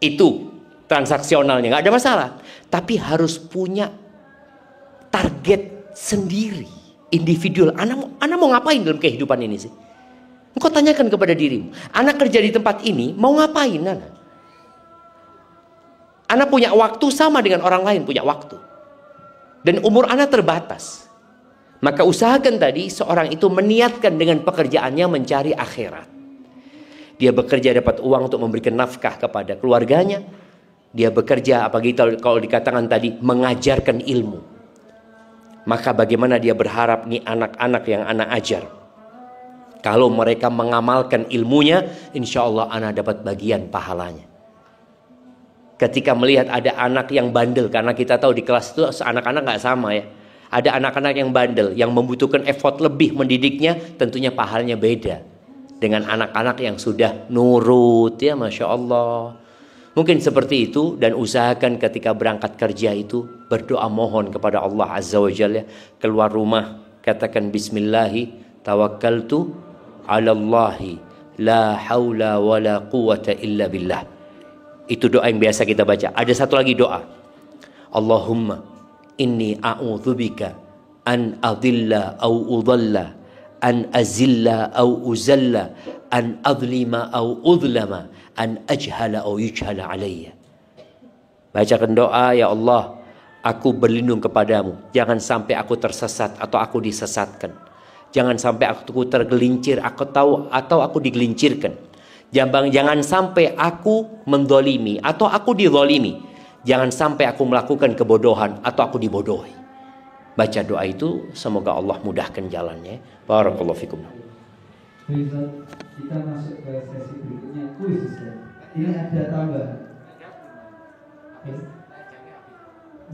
Itu transaksionalnya, nggak ada masalah. Tapi harus punya target sendiri, individual. Anak mau ngapain dalam kehidupan ini sih? Engkau tanyakan kepada dirimu. Anak kerja di tempat ini mau ngapain anak? Anak punya waktu sama dengan orang lain punya waktu. Dan umur anak terbatas. Maka usahakan tadi seorang itu meniatkan dengan pekerjaannya mencari akhirat. Dia bekerja dapat uang untuk memberikan nafkah kepada keluarganya. Dia bekerja apalagi kalau dikatakan tadi mengajarkan ilmu. Maka bagaimana dia berharap nih anak-anak yang anak ajar. Kalau mereka mengamalkan ilmunya, insya Allah anak dapat bagian pahalanya. Ketika melihat ada anak yang bandel, karena kita tahu di kelas itu anak-anak nggak sama ya. Ada anak-anak yang bandel, yang membutuhkan effort lebih mendidiknya, tentunya pahalanya beda. Dengan anak-anak yang sudah nurut ya, Masya Allah. Mungkin seperti itu, dan usahakan ketika berangkat kerja itu, berdoa mohon kepada Allah Azza wa Jalla. Keluar rumah, katakan Bismillahi tawakkaltu ala Allahi la hawla wa la quwata illa billah. Itu doa yang biasa kita baca. Ada satu lagi doa. Allahumma inni a'udzubika an adilla au udalla, an azilla au uzalla, an adlima au udlama, an ajhala au yujhala alayya. Bacakan doa, ya Allah, aku berlindung kepadamu. Jangan sampai aku tersesat atau aku disesatkan. Jangan sampai aku tergelincir, atau aku digelincirkan. Jangan sampai aku mendolimi atau aku didolimi. Jangan sampai aku melakukan kebodohan atau aku dibodohi. Baca doa itu, semoga Allah mudahkan jalannya. Barakallahu fikum. Kita masuk ke sesi berikutnya, kuis. Ini ada tambahan.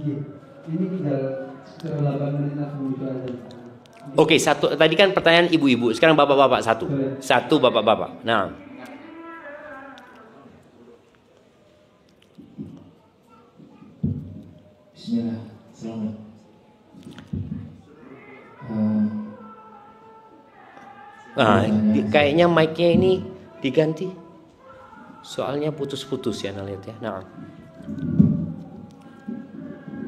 Ini tinggal 8 menit menuju aja. Oke, satu tadi kan pertanyaan ibu-ibu, sekarang bapak-bapak satu bapak-bapak. Nah, Bismillah, selamat. Kayaknya mic-nya ini diganti. Soalnya putus-putus ya, lihat ya. Nah.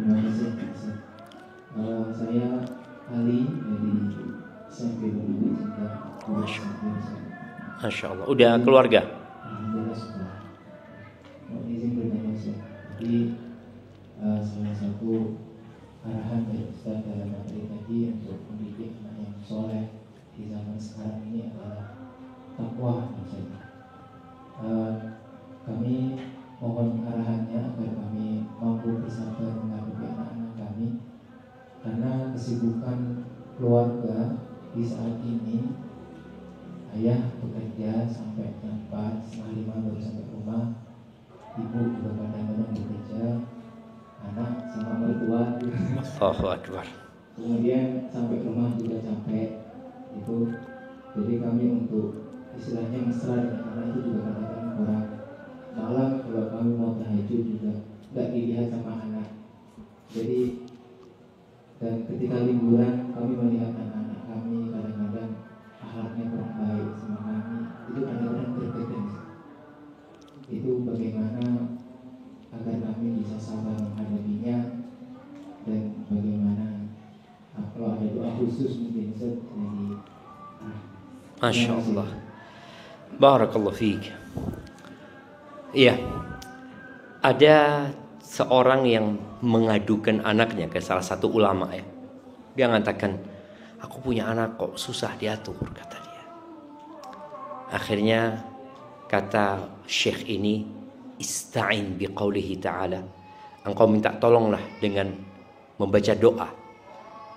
Terima kasih. Saya Ali dari SMP Bumi Cinta. Masya Allah. Udah keluarga? Alhamdulillah sudah. Mau izin bertanya Ustaz. Jadi salah satu arahan dari Ustaz dalam materi tadi untuk mendidik anak yang soleh di zaman sekarang ini adalah takwa. Kami mohon arahannya agar kami mampu bersabar menghadapi anak-anak kami, karena kesibukan keluarga di saat ini, ayah bekerja sampai jam 4, setengah 5 baru sampai rumah, ibu juga kadang-kadang bekerja, anak sama mertua. Allahu Akbar. Kemudian sampai rumah juga capek itu. Jadi kami untuk istilahnya mesra dengan anak itu juga kadang-kadang kurang. Malam kalau kami mau tahajud juga nggak dilihat sama anak. Jadi dan ketika liburan kami melihat anak-anak kami kadang-kadang akhlaknya kurang baik sama kami, itu kadang-kadang terkadang. Itu bagaimana agar kami bisa sabar menghadapinya, dan bagaimana kalau ada doa khusus mungkin Ustaz dari Masya Allah. Barakallahu fiik. Iya. Ada seorang yang mengadukan anaknya ke salah satu ulama ya. Dia mengatakan, aku punya anak kok susah diatur, kata dia. Akhirnya kata syekh ini, ista'in biqaulihi ta'ala. Engkau minta tolonglah dengan membaca doa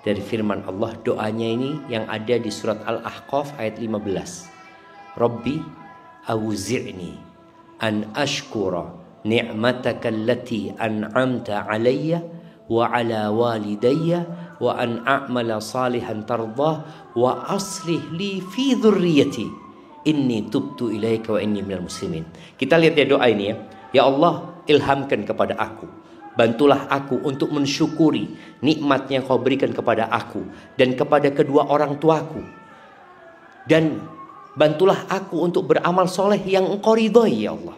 dari firman Allah. Doanya ini yang ada di surat Al-Ahqaf ayat 15. Rabbi awzi'ni an ashkura ni'mataka allati an'amta alayya wa ala walidayya wa an a'mala salihan tardah wa aslih li fi dhurriyyati inni tubtu ilaika wa inni minal muslimin. Kita lihat ya doa ini ya. Ya Allah, ilhamkan kepada aku, bantulah aku untuk mensyukuri nikmat yang kau berikan kepada aku dan kepada kedua orang tuaku, dan bantulah aku untuk beramal soleh yang engkau ridhoi ya Allah.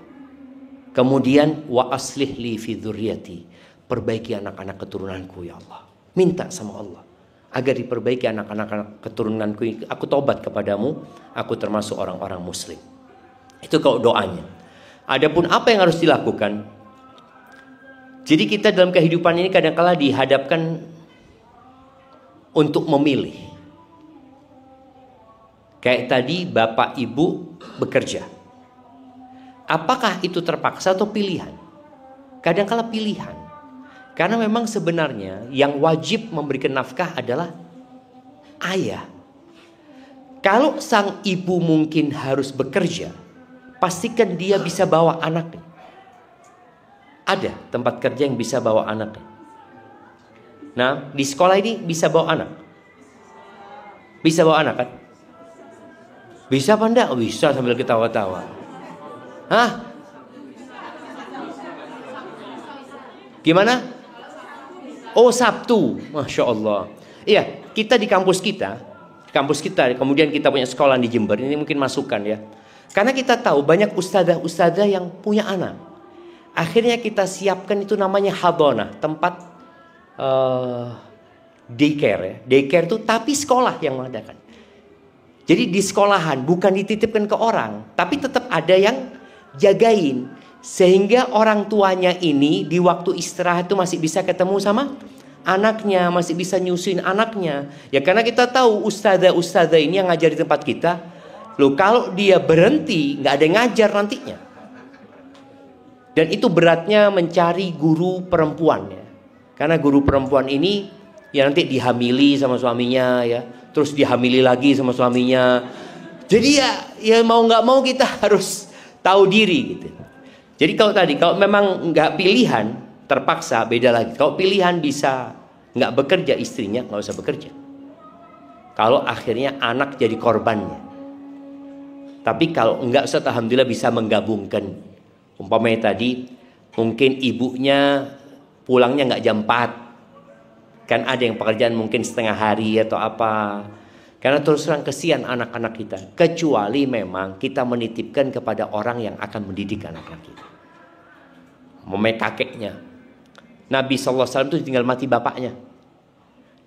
Kemudian wa aslih li fi dzurriyyati, perbaiki anak-anak keturunanku ya Allah. Minta sama Allah agar diperbaiki anak-anak keturunanku. Aku tobat kepadamu, aku termasuk orang-orang muslim. Itu kalau doanya. Adapun apa yang harus dilakukan? Jadi kita dalam kehidupan ini kadang-kala dihadapkan untuk memilih. Kayak tadi bapak ibu bekerja. Apakah itu terpaksa atau pilihan? Kadang-kala pilihan. Karena memang sebenarnya yang wajib memberikan nafkah adalah ayah. Kalau sang ibu mungkin harus bekerja, pastikan dia bisa bawa anaknya. Ada tempat kerja yang bisa bawa anaknya. Nah, di sekolah ini bisa bawa anak. Bisa bawa anak kan? Bisa apa enggak? Bisa sambil ketawa-tawa. Hah? Gimana? Oh, Sabtu. Masya Allah. Iya, kita di kampus kita, kemudian kita punya sekolah di Jember. Ini mungkin masukan ya. Karena kita tahu banyak ustadzah-ustadzah yang punya anak. Akhirnya kita siapkan itu namanya hadonah, tempat daycare ya. Daycare itu tapi sekolah yang mengadakan. Jadi di sekolahan bukan dititipkan ke orang, tapi tetap ada yang jagain. Sehingga orang tuanya ini di waktu istirahat itu masih bisa ketemu sama anaknya, masih bisa nyusuin anaknya. Ya karena kita tahu ustadzah-ustadzah ini yang ngajar di tempat kita, loh kalau dia berhenti nggak ada yang ngajar nantinya. Dan itu beratnya mencari guru perempuan ya. Karena guru perempuan ini ya nanti dihamili sama suaminya ya, terus dihamili lagi sama suaminya. Jadi ya mau nggak mau kita harus tahu diri gitu. Jadi kalau memang nggak pilihan, terpaksa beda lagi. Kalau pilihan bisa nggak bekerja istrinya, nggak usah bekerja. Kalau akhirnya anak jadi korbannya. Tapi kalau nggak usah, alhamdulillah bisa menggabungkan. Umpamanya tadi mungkin ibunya pulangnya nggak jam 4. Kan ada yang pekerjaan mungkin setengah hari atau apa. Karena terus terang kesian anak-anak kita. Kecuali memang kita menitipkan kepada orang yang akan mendidik anak-anak kita. Memang kakeknya. Nabi SAW itu ditinggal mati bapaknya.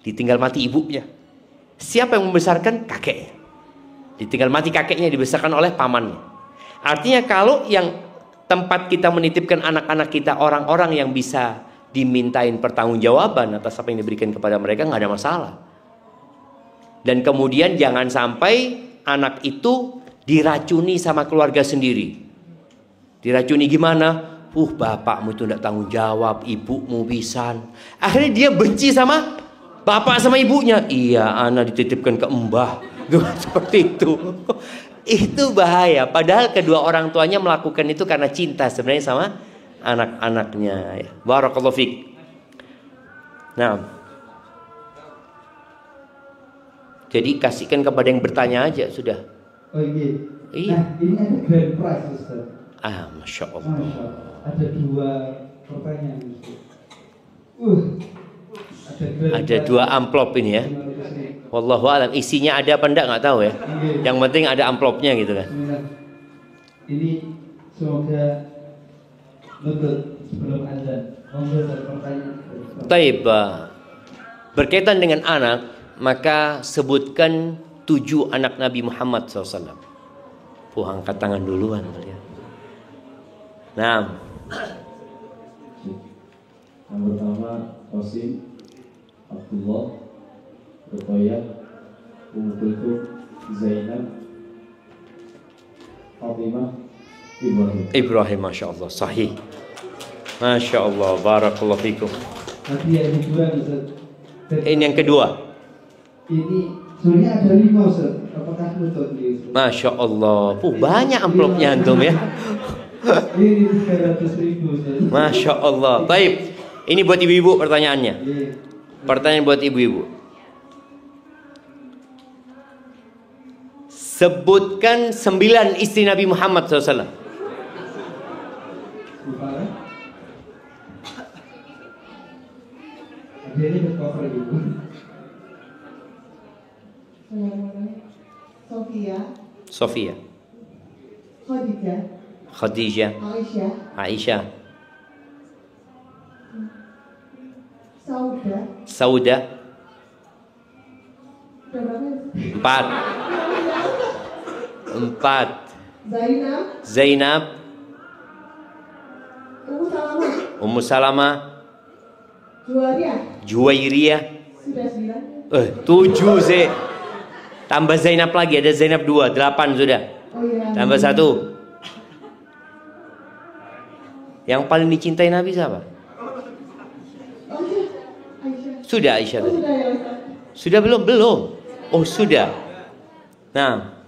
Ditinggal mati ibunya. Siapa yang membesarkan? Kakeknya. Ditinggal mati kakeknya, dibesarkan oleh pamannya. Artinya kalau yang tempat kita menitipkan anak-anak kita orang-orang yang bisa dimintain pertanggungjawaban atas apa yang diberikan kepada mereka, nggak ada masalah. Dan kemudian jangan sampai anak itu diracuni sama keluarga sendiri. Diracuni gimana? Bapakmu itu tidak tanggung jawab, ibumu pisan. Akhirnya dia benci sama bapak sama ibunya. Iya, anak dititipkan ke mbah. Seperti itu. Itu bahaya. Padahal kedua orang tuanya melakukan itu karena cinta sebenarnya sama anak-anaknya. Barakallahu fiik. Nah, jadi kasihkan kepada yang bertanya aja sudah. Oh iya. Iya. Nah, ini ada grand prize, Ustaz. Masya Allah. Masya Allah. Ada 2 pertanyaan, Ustaz. Ada 2 amplop ini ya. Wallahu a'lam. Isinya ada apa enggak nggak tahu ya. Yang penting ada amplopnya gitu kan. Ini semoga nutut sebelum azan. Monggo pertanyaan. Taib. Berkaitan dengan anak, maka sebutkan 7 anak Nabi Muhammad SAW. Angkat tangan duluan kalian. Nah, yang pertama Qasim, Abdullah, Ruqayyah, Ummu Kulthum, Zainab, Fatimah, Ibrahim. Masya Allah, sahih. Masya Allah, barakallahu fikum. Nanti yang kedua, Ustaz. Ini yang kedua. Ini sebenarnya ada 5, Ustaz. Apakah nutut ini? Masya Allah. Banyak amplopnya antum ya. Ini 300.000, Ustaz. Masya Allah. Baik. Ini buat ibu-ibu pertanyaannya. Iya. Pertanyaan buat ibu-ibu. Sebutkan 9 istri Nabi Muhammad SAW. Bufara. Ada ini bercover ibu. Sofia, Sofia, Khadijah, Khadijah, Aisyah, Aisyah, Sauda, Sauda. udah berapa? 4. Zainab, Zainab, Ummu Salamah, Ummu Salamah, Juwairiyah, Juwairiyah. sudah 9. 7 tambah Zainab lagi, ada Zainab 2, 8 sudah. Oh iya. Tambah 1. Yang paling dicintai Nabi siapa? Oh iya, Aisyah. Sudah Aisyah Oh, tadi. sudah ya Ustaz. Sudah belum? Belum. Oh sudah. Nah,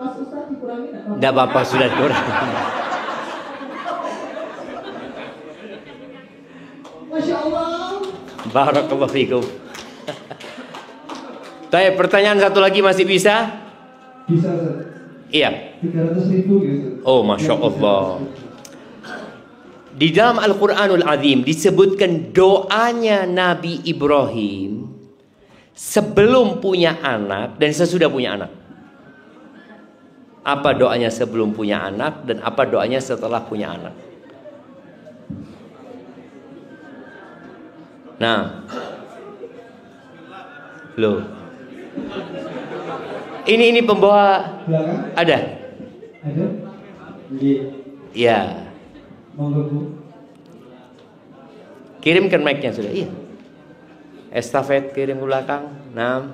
Pas Ustaz dikurangi enggak tidak apa-apa sudah kurang. Masya Allah. Barakallahu fikum. Baik, pertanyaan satu lagi masih bisa? Bisa, Ustaz. Iya. 300.000 gitu. Oh, Masya Allah. Di dalam Al-Quranul Azim disebutkan doanya Nabi Ibrahim sebelum punya anak dan sesudah punya anak. Apa doanya sebelum punya anak dan apa doanya setelah punya anak? Nah, loh, ini pembawa Belakang ada? ada? Iya. Ya, Monggo, Bu. kirimkan mic-nya sudah. Iya. Estafet kirim ke belakang. Nah,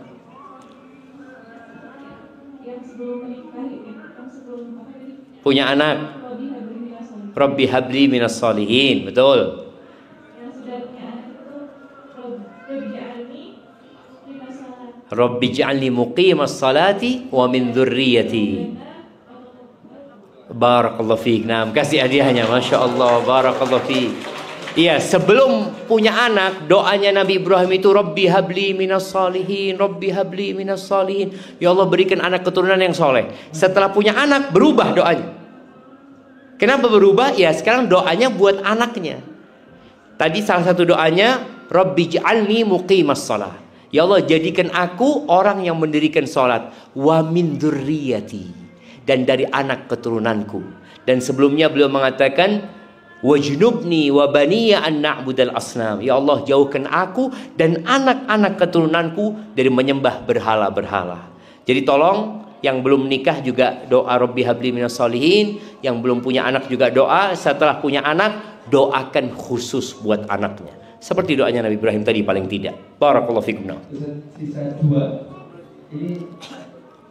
Yang sebelum menikahi, yang sebelum punya anak. Rabbi habli minas solihin. Betul. yang sudah punya anak itu Rabbi ja'alni lima salat. Rabbi ja'alni muqimas salati wa min dzurriyyati. Barakallahu fiik. Nah, kasih hadiahnya. Masya Allah. Barakallahu fiik. Iya, sebelum punya anak, doanya Nabi Ibrahim itu Rabbi habli minas salihin, Rabbi habli minas salihin. Ya Allah, berikan anak keturunan yang soleh. Setelah punya anak, berubah doanya. Kenapa berubah? Ya, sekarang doanya buat anaknya. Tadi salah satu doanya Rabbi ja'alni muqimas shalah. Ya Allah, jadikan aku orang yang mendirikan sholat. Wa min dzurriyyati, dan dari anak keturunanku. Dan sebelumnya beliau mengatakan, wajnubni wa baniya an na'budal asnam. Ya Allah, jauhkan aku dan anak-anak keturunanku dari menyembah berhala-berhala. Jadi tolong yang belum nikah juga doa Rabbi habli minas solihin. Yang belum punya anak juga doa. Setelah punya anak, doakan khusus buat anaknya. Seperti doanya Nabi Ibrahim tadi paling tidak. Barakallahu fikum. Sisa 2. Ini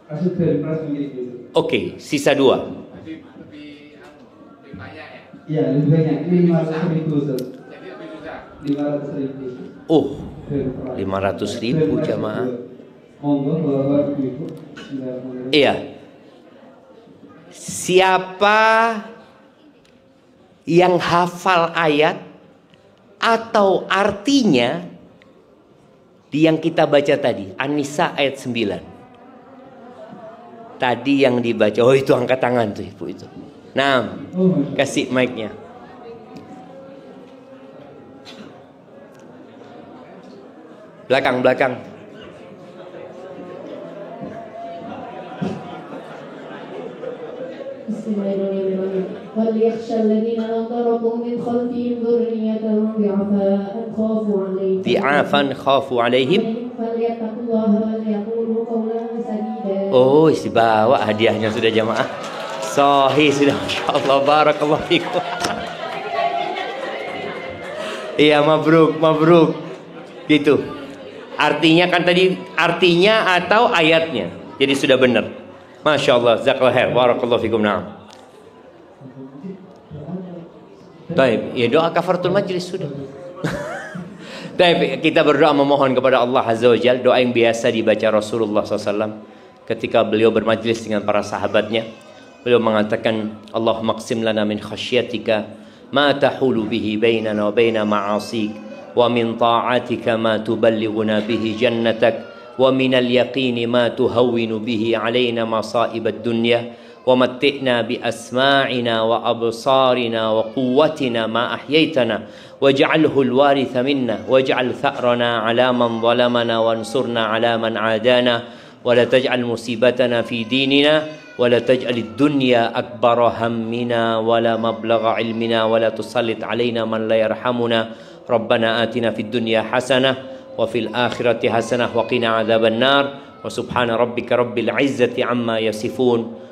kasus dari pras mungkin. Oke, sisa 2. Iya, lebih banyak. Ini 500.000 Ustaz. 500.000. Oh, 500.000 jamaah. Monggo Bapak Ibu. Iya. Siapa yang hafal ayat atau artinya di yang kita baca tadi, An-Nisa ayat 9. Tadi yang dibaca, oh itu angkat tangan tuh Ibu itu. Nah, kasih mic-nya. Belakang. Bismillahirrahmanirrahim. وَلْيَخْشَى الَّذِينَ لَوْ تَرَكُوا مِنْ خَلْفِهِمْ ذُرِّيَّةً ضِعَافًا خَافُوا عَلَيْهِمْ فَلْيَتَّقُوا اللَّهَ وَلْيَقُولُوا قَوْلًا سَدِيدًا. Oh, isi bawa hadiahnya sudah jamaah. Sahih sudah, masyaallah, barakallahu fikum. Iya, mabruk. Gitu. Artinya kan tadi artinya atau ayatnya. Jadi sudah benar. Masya Allah, jazakallahu khair, barakallahu fikum. Na'am. Baik, ya doa kafaratul majlis sudah. Baik, kita berdoa memohon kepada Allah Azza wa Jalla, doa yang biasa dibaca Rasulullah SAW ketika beliau bermajlis dengan para sahabatnya. Beliau mengatakan, Allahumma qsim lana min khasyatika ma tahulu bihi bainana wa baina ma'asik, wa min ta'atika ma tuballighuna bihi jannatak, wa minal yaqini ma tuhawwinu bihi alaina masa'ibad dunya, wa matti'na bi asma'ina wa absarina wa quwwatina ma ahyaytana waj'alhu al-waritha minna waj'al tha'rana 'ala man zalamana wansurna 'ala man 'adana wa la taj'al musibatana fi dinina wa la taj'al ad-dunya akbara hammina wa la mablagha 'ilmina wa la tusallit 'alaina man la yarhamuna. Rabbana atina fid dunya hasanah wa fil akhirati hasanah wa qina adzaban nar. Wa subhana rabbika rabbil izzati amma yasifun